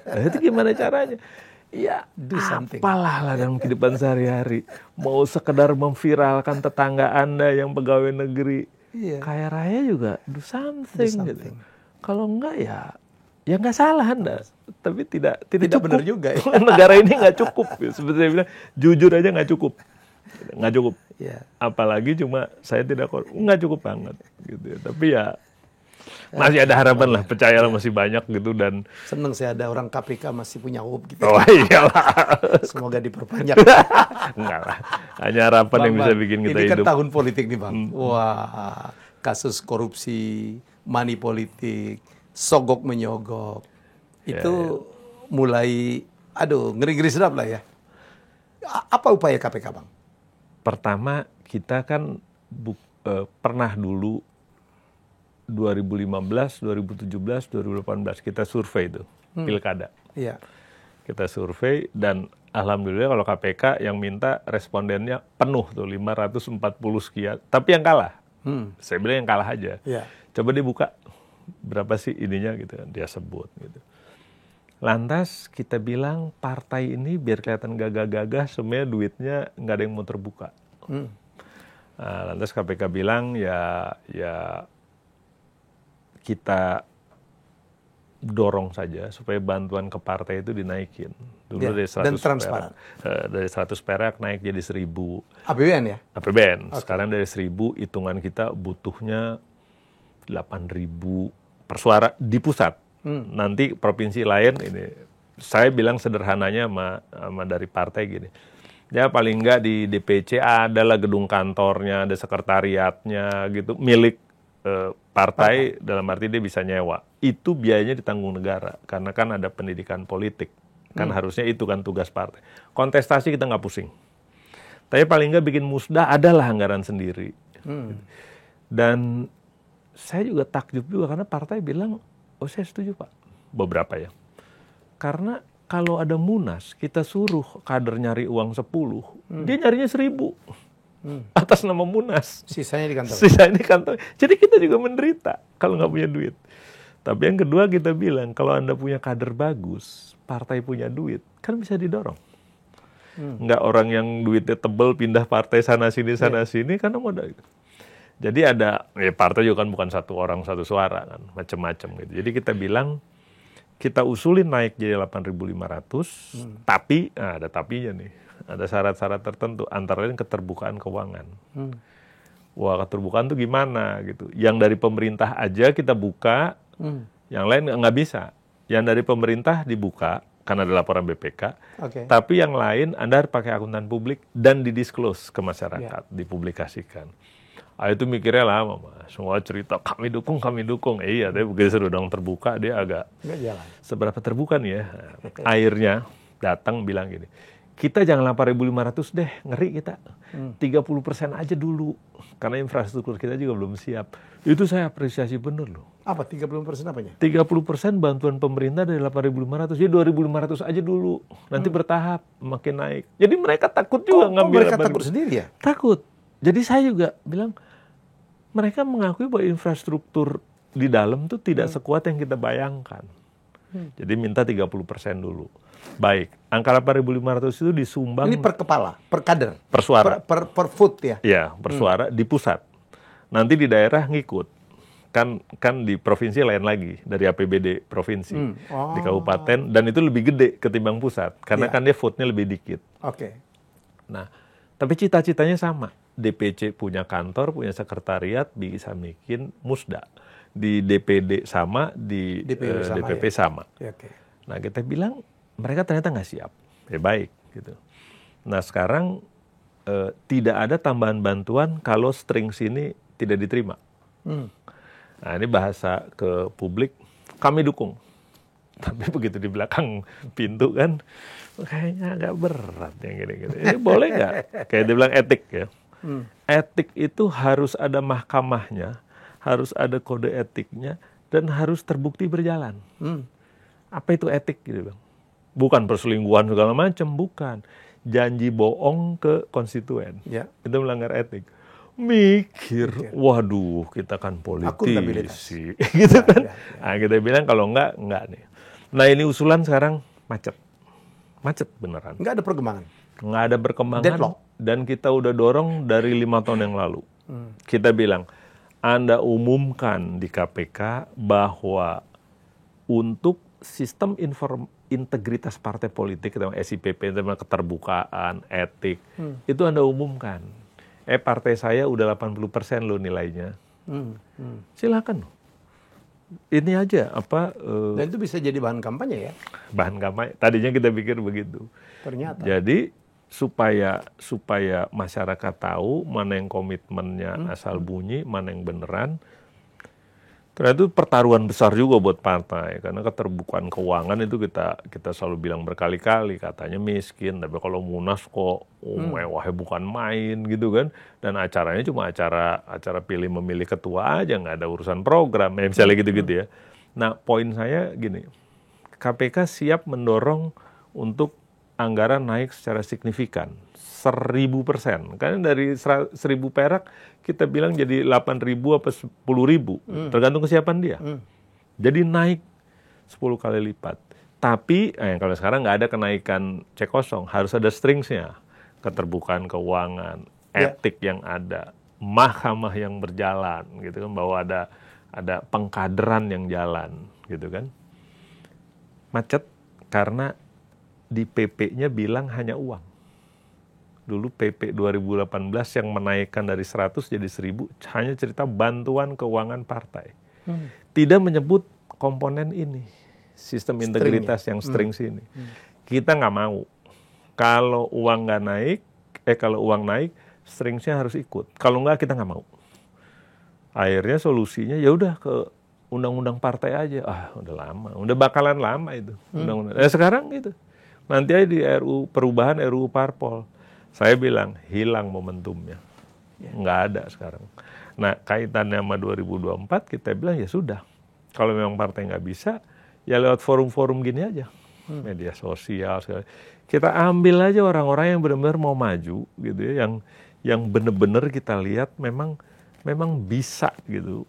Nah, itu gimana caranya? Ya, apalah lah dalam kehidupan sehari-hari. Mau sekedar memviralkan tetangga Anda yang pegawai negeri, kaya raya juga do something. Gitu. Kalau enggak ya nggak salah Anda. Tapi tidak benar juga. Ya. Negara ini nggak cukup. Seperti saya bilang, jujur aja nggak cukup. Nggak cukup. Apalagi cuma saya tidak korup. Nggak cukup banget. Gitu. Tapi ya masih ada harapan lah, percayalah masih banyak gitu. Dan seneng saya ada orang KPK masih punya hope gitu. Oh iyalah. Semoga diperbanyak. Enggak lah, hanya harapan yang bisa bikin kita hidup. Ini kan tahun politik nih Bang. Wah, kasus korupsi, money politik, sogok menyogok, itu mulai, ngeri-ngeri sedap lah ya. Apa upaya KPK Bang? Pertama, kita kan pernah dulu 2015, 2017, 2018 kita survei itu pilkada. Iya. Kita survei dan alhamdulillah kalau KPK yang minta respondennya penuh tuh 540 sekian. Tapi yang kalah, saya bilang yang kalah aja. Iya. Coba dibuka berapa sih ininya gitu kan dia sebut gitu. Lantas kita bilang partai ini biar kelihatan gagah-gagah semuanya duitnya nggak ada yang mau terbuka. Nah, lantas KPK bilang ya kita dorong saja supaya bantuan ke partai itu dinaikin. Dulu dari 100 dan transparan. Dari 100 perak naik jadi 1.000. APBN ya? APBN. Okay. Sekarang dari 1.000 hitungan kita butuhnya 8.000 per suara di pusat. Nanti provinsi lain ini saya bilang sederhananya sama dari partai gini. Ya paling enggak di DPC adalah gedung kantornya, ada sekretariatnya gitu milik partai, dalam arti dia bisa nyewa. Itu biayanya ditanggung negara karena kan ada pendidikan politik. Kan harusnya itu kan tugas partai. Kontestasi kita nggak pusing. Tapi paling nggak bikin musda adalah anggaran sendiri. Dan saya juga takjub juga karena partai bilang, oh saya setuju Pak. Beberapa ya. Karena kalau ada munas, kita suruh kader nyari uang 10, dia nyarinya 1.000. Atas nama munas. Sisanya di kantor. Jadi kita juga menderita kalau nggak punya duit. Tapi yang kedua kita bilang, kalau Anda punya kader bagus, partai punya duit, kan bisa didorong. Nggak orang yang duitnya tebel pindah partai sana-sini, kan modal. Jadi ada, partai juga kan bukan satu orang, satu suara kan, macam-macam gitu. Jadi kita bilang, kita usulin naik jadi 8.500, tapi, ada tapinya nih. Ada syarat-syarat tertentu, antara lain keterbukaan keuangan. Wah, keterbukaan tuh gimana gitu. Yang dari pemerintah aja kita buka, yang lain nggak bisa. Yang dari pemerintah dibuka, karena ada laporan BPK, tapi yang lain Anda harus pakai akuntan publik dan didisclose ke masyarakat, dipublikasikan. Itu mikirnya lama, Mas. Semua cerita, kami dukung. Iya, tapi begitu sudah dong terbuka, dia agak seberapa terbuka nih ya. Akhirnya datang bilang gini, kita jangan 8.500 deh, ngeri kita. 30% aja dulu. Karena infrastruktur kita juga belum siap. Itu saya apresiasi bener loh. Apa 30% apanya? 30% bantuan pemerintah dari 8.500. Jadi 2.500 aja dulu. Nanti bertahap, makin naik. Jadi mereka takut juga ngambil. Mereka takut sendiri ya? Takut. Jadi saya juga bilang, mereka mengakui bahwa infrastruktur di dalam tuh tidak sekuat yang kita bayangkan. Jadi minta 30% dulu. Baik, angka 8.500 itu disumbang. Ini per kepala, per kader? Per suara. Per foot ya? Iya, per suara di pusat. Nanti di daerah ngikut. Kan di provinsi lain lagi, dari APBD provinsi. Di kabupaten, dan itu lebih gede ketimbang pusat. Karena kan dia vote-nya lebih dikit. Nah, tapi cita-citanya sama. DPC punya kantor, punya sekretariat, bisa bikin musda. Di DPD sama, di DPP sama. Nah, kita bilang, mereka ternyata nggak siap. Ya baik, gitu. Nah, sekarang tidak ada tambahan bantuan kalau strings ini tidak diterima. Nah, ini bahasa ke publik, kami dukung. Tapi begitu di belakang pintu kan, kayaknya agak berat yang gini-gini. Ini boleh nggak? Kayak dia bilang etik ya. Etik itu harus ada mahkamahnya, harus ada kode etiknya, dan harus terbukti berjalan. Apa itu etik gitu Bang? Bukan perselingkuhan segala macam, bukan. Janji bohong ke konstituen. Ya. Itu melanggar etik. Mikir, waduh, kita kan politisi. Gitu kan. Nah, kita bilang kalau enggak nih. Nah, ini usulan sekarang macet. Macet beneran. Nggak ada perkembangan. Nggak ada perkembangan. Deadlock. Dan kita udah dorong dari 5 tahun yang lalu. Kita bilang, Anda umumkan di KPK bahwa untuk sistem integritas partai politik, SIPP, keterbukaan, etik, itu Anda umumkan. Partai saya udah 80% loh nilainya. Silakan. Ini aja dan itu bisa jadi bahan kampanye ya? Bahan kampanye. Tadinya kita pikir begitu. Ternyata. Jadi supaya masyarakat tahu mana yang komitmennya asal bunyi, mana yang beneran. Ternyata itu pertaruhan besar juga buat partai, karena keterbukaan keuangan itu kita selalu bilang berkali-kali, katanya miskin, tapi kalau Munas kok mewahnya bukan main gitu kan, dan acaranya cuma acara pilih memilih ketua aja, nggak ada urusan program, misalnya gitu-gitu ya. Nah, poin saya gini, KPK siap mendorong untuk anggaran naik secara signifikan, 1000%. Karena dari 1.000 perak kita bilang jadi 8.000 apa 10.000, tergantung kesiapan dia. Jadi naik 10 kali lipat. Tapi kalau sekarang nggak ada kenaikan cek kosong, harus ada stringsnya, keterbukaan keuangan, etik yang ada, mahkamah yang berjalan, gitu kan, bahwa ada pengkaderan yang jalan, gitu kan. Macet karena di PP-nya bilang hanya uang. Dulu PP 2018 yang menaikkan dari 100 jadi 1000 hanya cerita bantuan keuangan partai. Tidak menyebut komponen ini, sistem integritas yang strings ini. Kita nggak mau. Kalau uang nggak naik, kalau uang naik, stringsnya harus ikut. Kalau nggak, kita nggak mau. Akhirnya solusinya ya udah ke undang-undang partai aja. Udah lama, udah bakalan lama itu. Sekarang gitu. Nanti aja di perubahan RUU Parpol. Saya bilang, hilang momentumnya. Nggak ada sekarang. Nah, kaitannya sama 2024, kita bilang ya sudah. Kalau memang partai nggak bisa, ya lewat forum-forum gini aja. Media sosial, segala. Kita ambil aja orang-orang yang benar-benar mau maju, gitu ya. Yang benar-benar kita lihat memang bisa gitu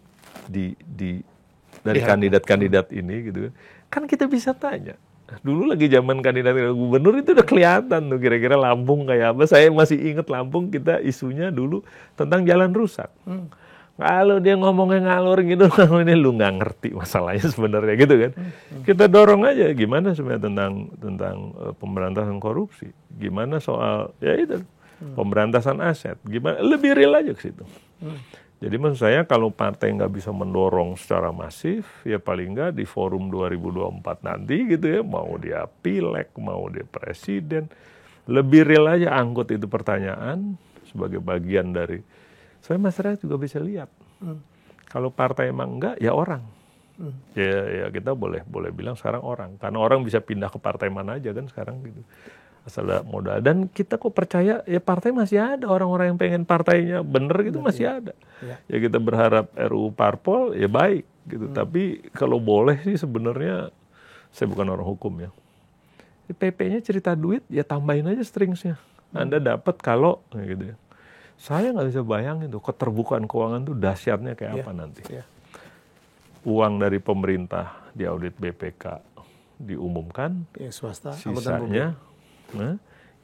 dari kandidat-kandidat ini gitu. Kan kita bisa tanya. Dulu lagi zaman kandidat gubernur itu udah kelihatan tuh kira-kira Lampung kayak apa. Saya masih ingat Lampung, kita isunya dulu tentang jalan rusak. Kalau dia ngomongnya ngalur gitu, ini lu nggak ngerti masalahnya sebenarnya gitu kan. Kita dorong aja gimana sebenarnya tentang pemberantasan korupsi. Gimana soal ya itu pemberantasan aset. Gimana lebih real aja ke situ. Jadi maksud saya kalau partai nggak bisa mendorong secara masif, ya paling nggak di forum 2024 nanti gitu ya, mau dia pileg, mau dia presiden, lebih real aja angkut itu pertanyaan sebagai bagian dari, saya masyarakat juga bisa lihat. Kalau partai emang enggak, ya orang. Ya kita boleh bilang sekarang orang, karena orang bisa pindah ke partai mana aja kan sekarang gitu. Asal ada modal. Dan kita kok percaya ya partai masih ada, orang-orang yang pengen partainya bener gitu masih ada. Ya kita berharap RUU Parpol ya baik gitu. Tapi kalau boleh sih sebenarnya, saya bukan orang hukum ya. PP-nya cerita duit ya tambahin aja stringsnya. Anda dapat kalau gitu ya. Saya nggak bisa bayangin tuh keterbukaan keuangan tuh dahsyatnya kayak apa nanti. Uang dari pemerintah diaudit BPK diumumkan, swasta, sisanya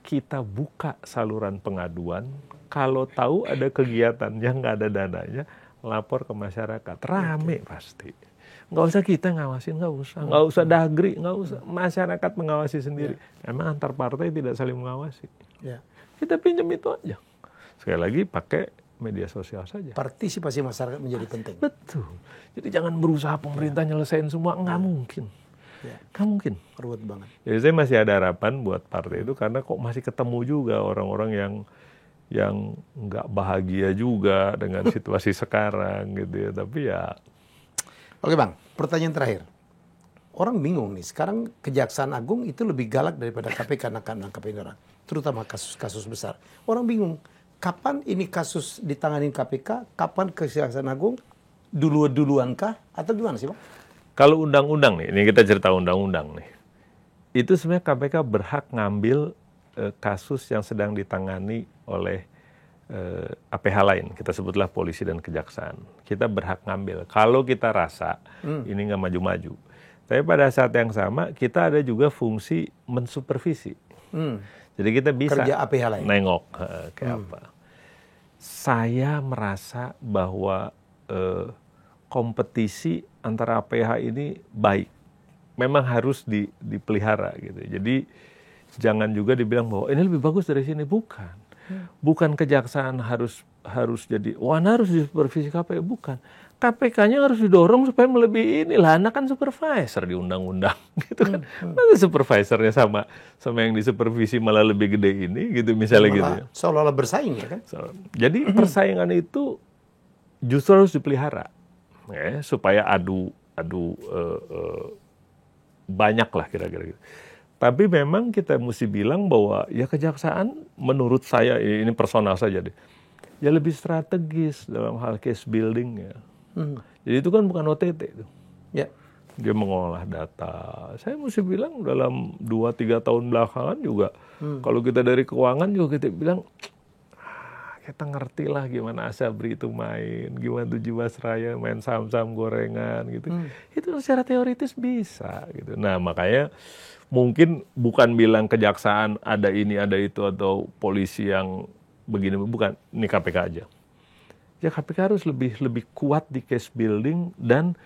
kita buka saluran pengaduan. Kalau tahu ada kegiatan yang nggak ada dananya, lapor ke masyarakat. Rame pasti. Nggak usah kita ngawasin, nggak usah Dagri, nggak usah. Masyarakat mengawasi sendiri. Emang antar partai tidak saling mengawasi. Kita pinjam itu aja. Sekali lagi pakai media sosial saja. Partisipasi masyarakat menjadi penting. Betul. Jadi jangan berusaha pemerintah nyelesain semua, nggak mungkin. Nggak mungkin. Ruwet banget. Jadi saya masih ada harapan buat partai itu, karena kok masih ketemu juga orang-orang yang nggak bahagia juga dengan situasi sekarang gitu ya. Tapi ya. Oke Bang, pertanyaan terakhir. Orang bingung nih, sekarang Kejaksaan Agung itu lebih galak daripada KPK nangkapin orang. Terutama kasus-kasus besar. Orang bingung, kapan ini kasus ditanganin KPK, kapan Kejaksaan Agung, duluan kah? Atau gimana sih Bang? Kalau undang-undang nih, ini kita cerita undang-undang nih. itu sebenarnya KPK berhak ngambil kasus yang sedang ditangani oleh APH lain, kita sebutlah polisi dan kejaksaan. Kita berhak ngambil. Kalau kita rasa ini nggak maju-maju. Tapi pada saat yang sama, kita ada juga fungsi mensupervisi. Jadi kita bisa kerja APH lain. Nengok kayak apa. Saya merasa bahwa kompetisi antara APH ini baik. Memang harus dipelihara gitu. Jadi jangan juga dibilang bahwa ini lebih bagus dari sini. Bukan kejaksaan harus jadi, harus disupervisi KPK, bukan. KPK-nya harus didorong supaya melebihi ini. Lah, anak kan supervisor di undang-undang, gitu kan. Masa supervisornya sama yang disupervisi malah lebih gede ini, gitu misalnya gitu. Seolah-olah bersaing ya kan? Jadi persaingan itu justru harus dipelihara, ya, supaya adu banyak lah kira-kira gitu. Tapi memang kita mesti bilang bahwa ya kejaksaan menurut saya, ini personal saja deh, ya lebih strategis dalam hal case building ya. Jadi itu kan bukan OTT itu. Ya. Dia mengolah data. Saya mesti bilang dalam 2-3 tahun belakangan juga, kalau kita dari keuangan juga kita bilang, kita ngerti lah gimana Asabri itu main, gimana tuh Jiwasraya main saham-saham gorengan gitu. Itu secara teoritis bisa gitu. Nah makanya mungkin bukan bilang kejaksaan ada ini, ada itu, atau polisi yang begini, bukan. Ini KPK aja. Ya KPK harus lebih kuat di case building, dan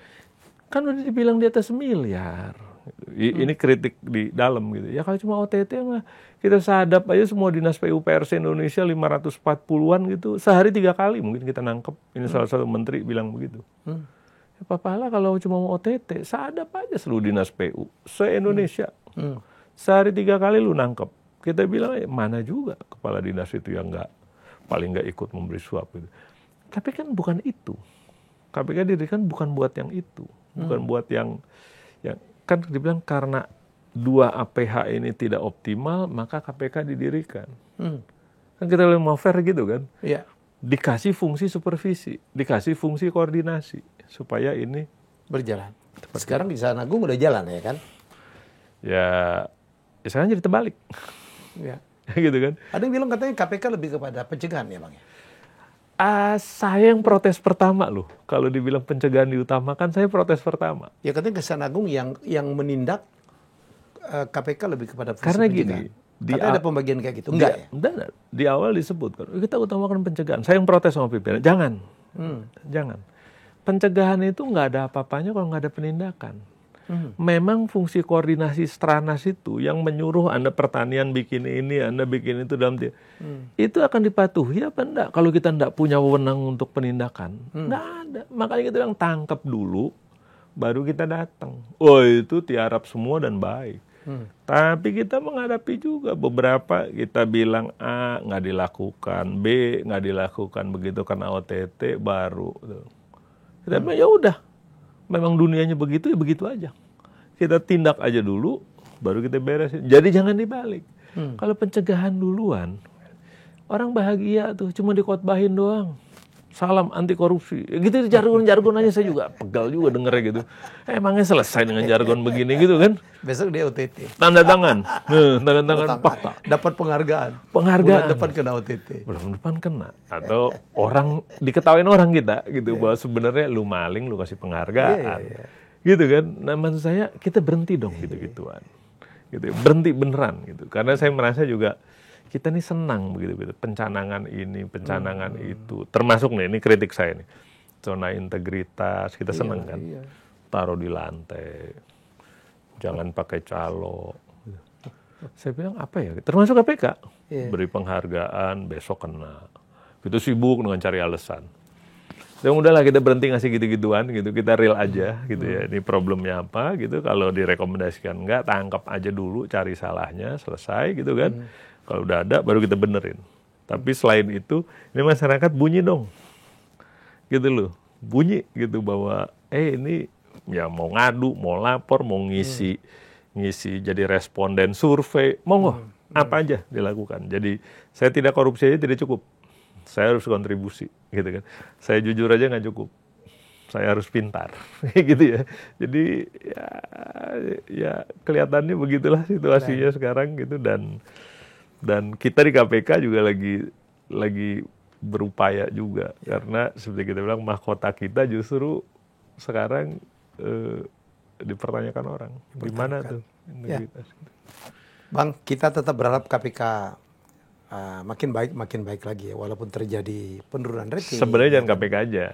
kan udah dibilang di atas miliar. Ini kritik di dalam gitu. Ya kalau cuma OTT mah kita sadap aja semua dinas PUPR Indonesia 540-an gitu. Sehari 3 kali mungkin kita nangkep. Ini salah satu menteri bilang begitu. Ya papalah kalau cuma mau OTT, sadap aja seluruh dinas PU se-Indonesia. Sehari 3 kali lu nangkep. Kita bilang mana juga kepala dinas itu yang paling nggak ikut memberi suap gitu. Tapi kan bukan itu. KPK didirikan bukan buat yang itu. Bukan buat yang kan dibilang karena 2 APH ini tidak optimal, maka KPK didirikan. Kan kita lebih mau fair gitu kan. Iya. Dikasih fungsi supervisi, dikasih fungsi koordinasi, supaya ini berjalan. Sekarang di Kejaksaan Agung udah jalan ya kan? Ya sekarang jadi terbalik. Ya. Gitu kan. Ada yang bilang katanya KPK lebih kepada pencegahan ya Bang? Saya yang protes pertama loh. Kalau dibilang pencegahan diutamakan, saya protes pertama. Ya katanya Kejaksaan Agung yang menindak, KPK lebih kepada fungsi karena pencegahan. Gini, ada pembagian kayak gitu? Enggak ya? Enggak. Di awal disebutkan, kita utamakan pencegahan. Saya yang protes sama pimpinan. Jangan. Pencegahan itu nggak ada apa-apanya kalau nggak ada penindakan. Memang fungsi koordinasi Stranas itu yang menyuruh Anda pertanian bikin ini, Anda bikin itu dalam itu akan dipatuhi apa enggak? Kalau kita enggak punya wewenang untuk penindakan, enggak ada. Makanya kita bilang tangkap dulu, baru kita datang. Oh itu tiarap semua dan baik. Tapi kita menghadapi juga beberapa kita bilang A nggak dilakukan, B nggak dilakukan, begitu karena OTT baru. Kita bilang ya udah. Memang dunianya begitu, ya begitu aja. Kita tindak aja dulu, baru kita beresin. Jadi jangan dibalik. Kalau pencegahan duluan, orang bahagia tuh, cuma dikhotbahin doang. Salam anti korupsi. Ya gitu jargon-jargon aja, saya juga pegal juga dengernya gitu. Emangnya selesai dengan jargon begini gitu kan? Besok dia OTT. Tanda tangan. Tanda tangan fakta. Dapat penghargaan. Bulan depan kena OTT. Bulan depan kena. Atau orang diketawain orang kita gitu bahwa sebenarnya lu maling, lu kasih penghargaan. Gitu kan. Nah maksud saya kita berhenti dong gitu-gituan. Gitu. Berhenti beneran gitu. Karena saya merasa juga kita nih senang begitu-begitu. Pencanangan ini, pencanangan itu. Termasuk nih, ini kritik saya nih. Zona integritas, kita senang kan. Taruh di lantai. Jangan pakai calo. Saya bilang apa ya? Termasuk KPK. Beri penghargaan, besok kena. Kita sibuk dengan cari alasan. Ya udahlah kita berhenti ngasih gitu-gituan gitu. Kita real aja gitu ya. Ini problemnya apa gitu. Kalau direkomendasikan enggak, tangkap aja dulu, cari salahnya, selesai gitu kan. Kalau udah ada, baru kita benerin. Tapi selain itu, ini masyarakat bunyi dong. Gitu loh. Bunyi gitu bahwa, ini ya mau ngadu, mau lapor, mau ngisi jadi responden survei, monggo, apa aja dilakukan. Jadi, saya tidak korupsi aja tidak cukup. Saya harus kontribusi, gitu kan. Saya jujur aja nggak cukup. saya harus pintar, gitu ya. Jadi ya kelihatannya begitulah situasinya sekarang gitu, dan kita di KPK juga lagi berupaya juga, karena seperti kita bilang mahkota kita justru sekarang dipertanyakan orang, gimana tuh integritas. Bang, kita tetap berharap KPK makin baik lagi ya, walaupun terjadi penurunan rating. Sebenarnya jangan KPK aja,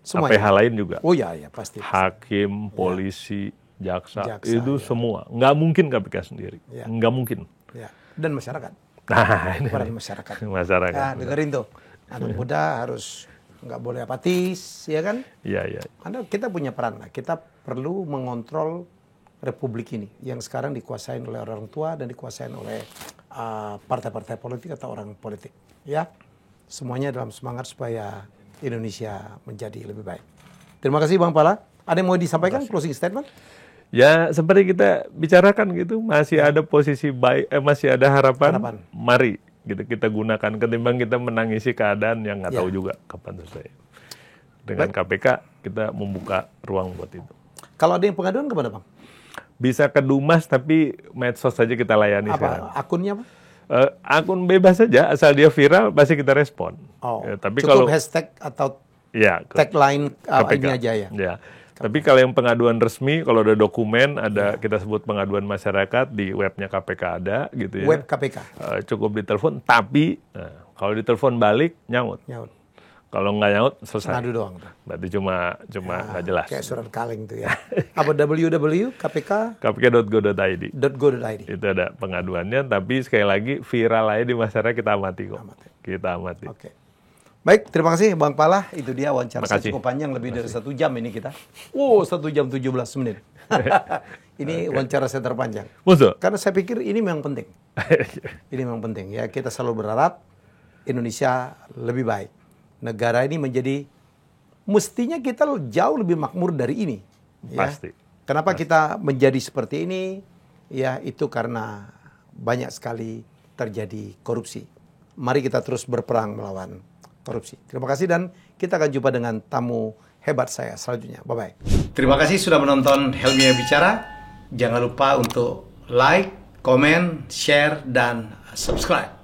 KPH lain juga. Oh ya pasti. Hakim, polisi, jaksa itu semua. Nggak mungkin KPK sendiri, nggak mungkin. Ya. Dan masyarakat. Nah, ini masyarakat. Masyarakat. Dengerin tuh, anak muda harus nggak boleh apatis, ya kan? Iya. Karena kita punya peran lah. Kita perlu mengontrol Republik ini yang sekarang dikuasain oleh orang tua dan dikuasain oleh partai-partai politik atau orang politik. Ya, semuanya dalam semangat supaya Indonesia menjadi lebih baik. Terima kasih Bang Pala. Ada yang mau disampaikan closing statement? Ya, seperti kita bicarakan gitu, masih ada posisi baik, masih ada harapan. Mari gitu kita gunakan ketimbang kita menangisi keadaan yang nggak tahu juga kapan selesai. Dengan KPK kita membuka ruang buat itu. Kalau ada yang pengaduan kemana Bang? Bisa ke Dumas, tapi medsos saja kita layani sekarang. Akunnya apa? Akun bebas saja, asal dia viral pasti kita respon. Tapi cukup kalau hashtag atau tagline ini aja ya. Tapi kalau yang pengaduan resmi, kalau ada dokumen, kita sebut pengaduan masyarakat di webnya KPK ada, gitu ya. Web KPK. Cukup ditelepon, tapi kalau ditelepon balik nyaut. Kalau nggak nyaut selesai. Ngadu doang. Berarti cuma nggak jelas. Kayak surat kaleng tuh ya. Apa www.kpk? kpk.go.id. Itu ada pengaduannya, tapi sekali lagi viral aja di masyarakat kita amati kok. Kita amati. Oke. Baik, terima kasih Bang Pala. Itu dia wawancara cukup panjang, lebih dari 1 jam ini kita. 1 jam 17 menit. Ini wawancara saya terpanjang. Karena saya pikir ini memang penting. Ini memang penting ya. Kita selalu berharap Indonesia lebih baik. Negara ini mestinya kita jauh lebih makmur dari ini. Ya. Pasti. Kenapa kita menjadi seperti ini? Ya, itu karena banyak sekali terjadi korupsi. Mari kita terus berperang melawan korupsi. Terima kasih dan kita akan jumpa dengan tamu hebat saya selanjutnya. Bye-bye. Terima kasih sudah menonton Helmi Bicara. Jangan lupa untuk like, komen, share, dan subscribe.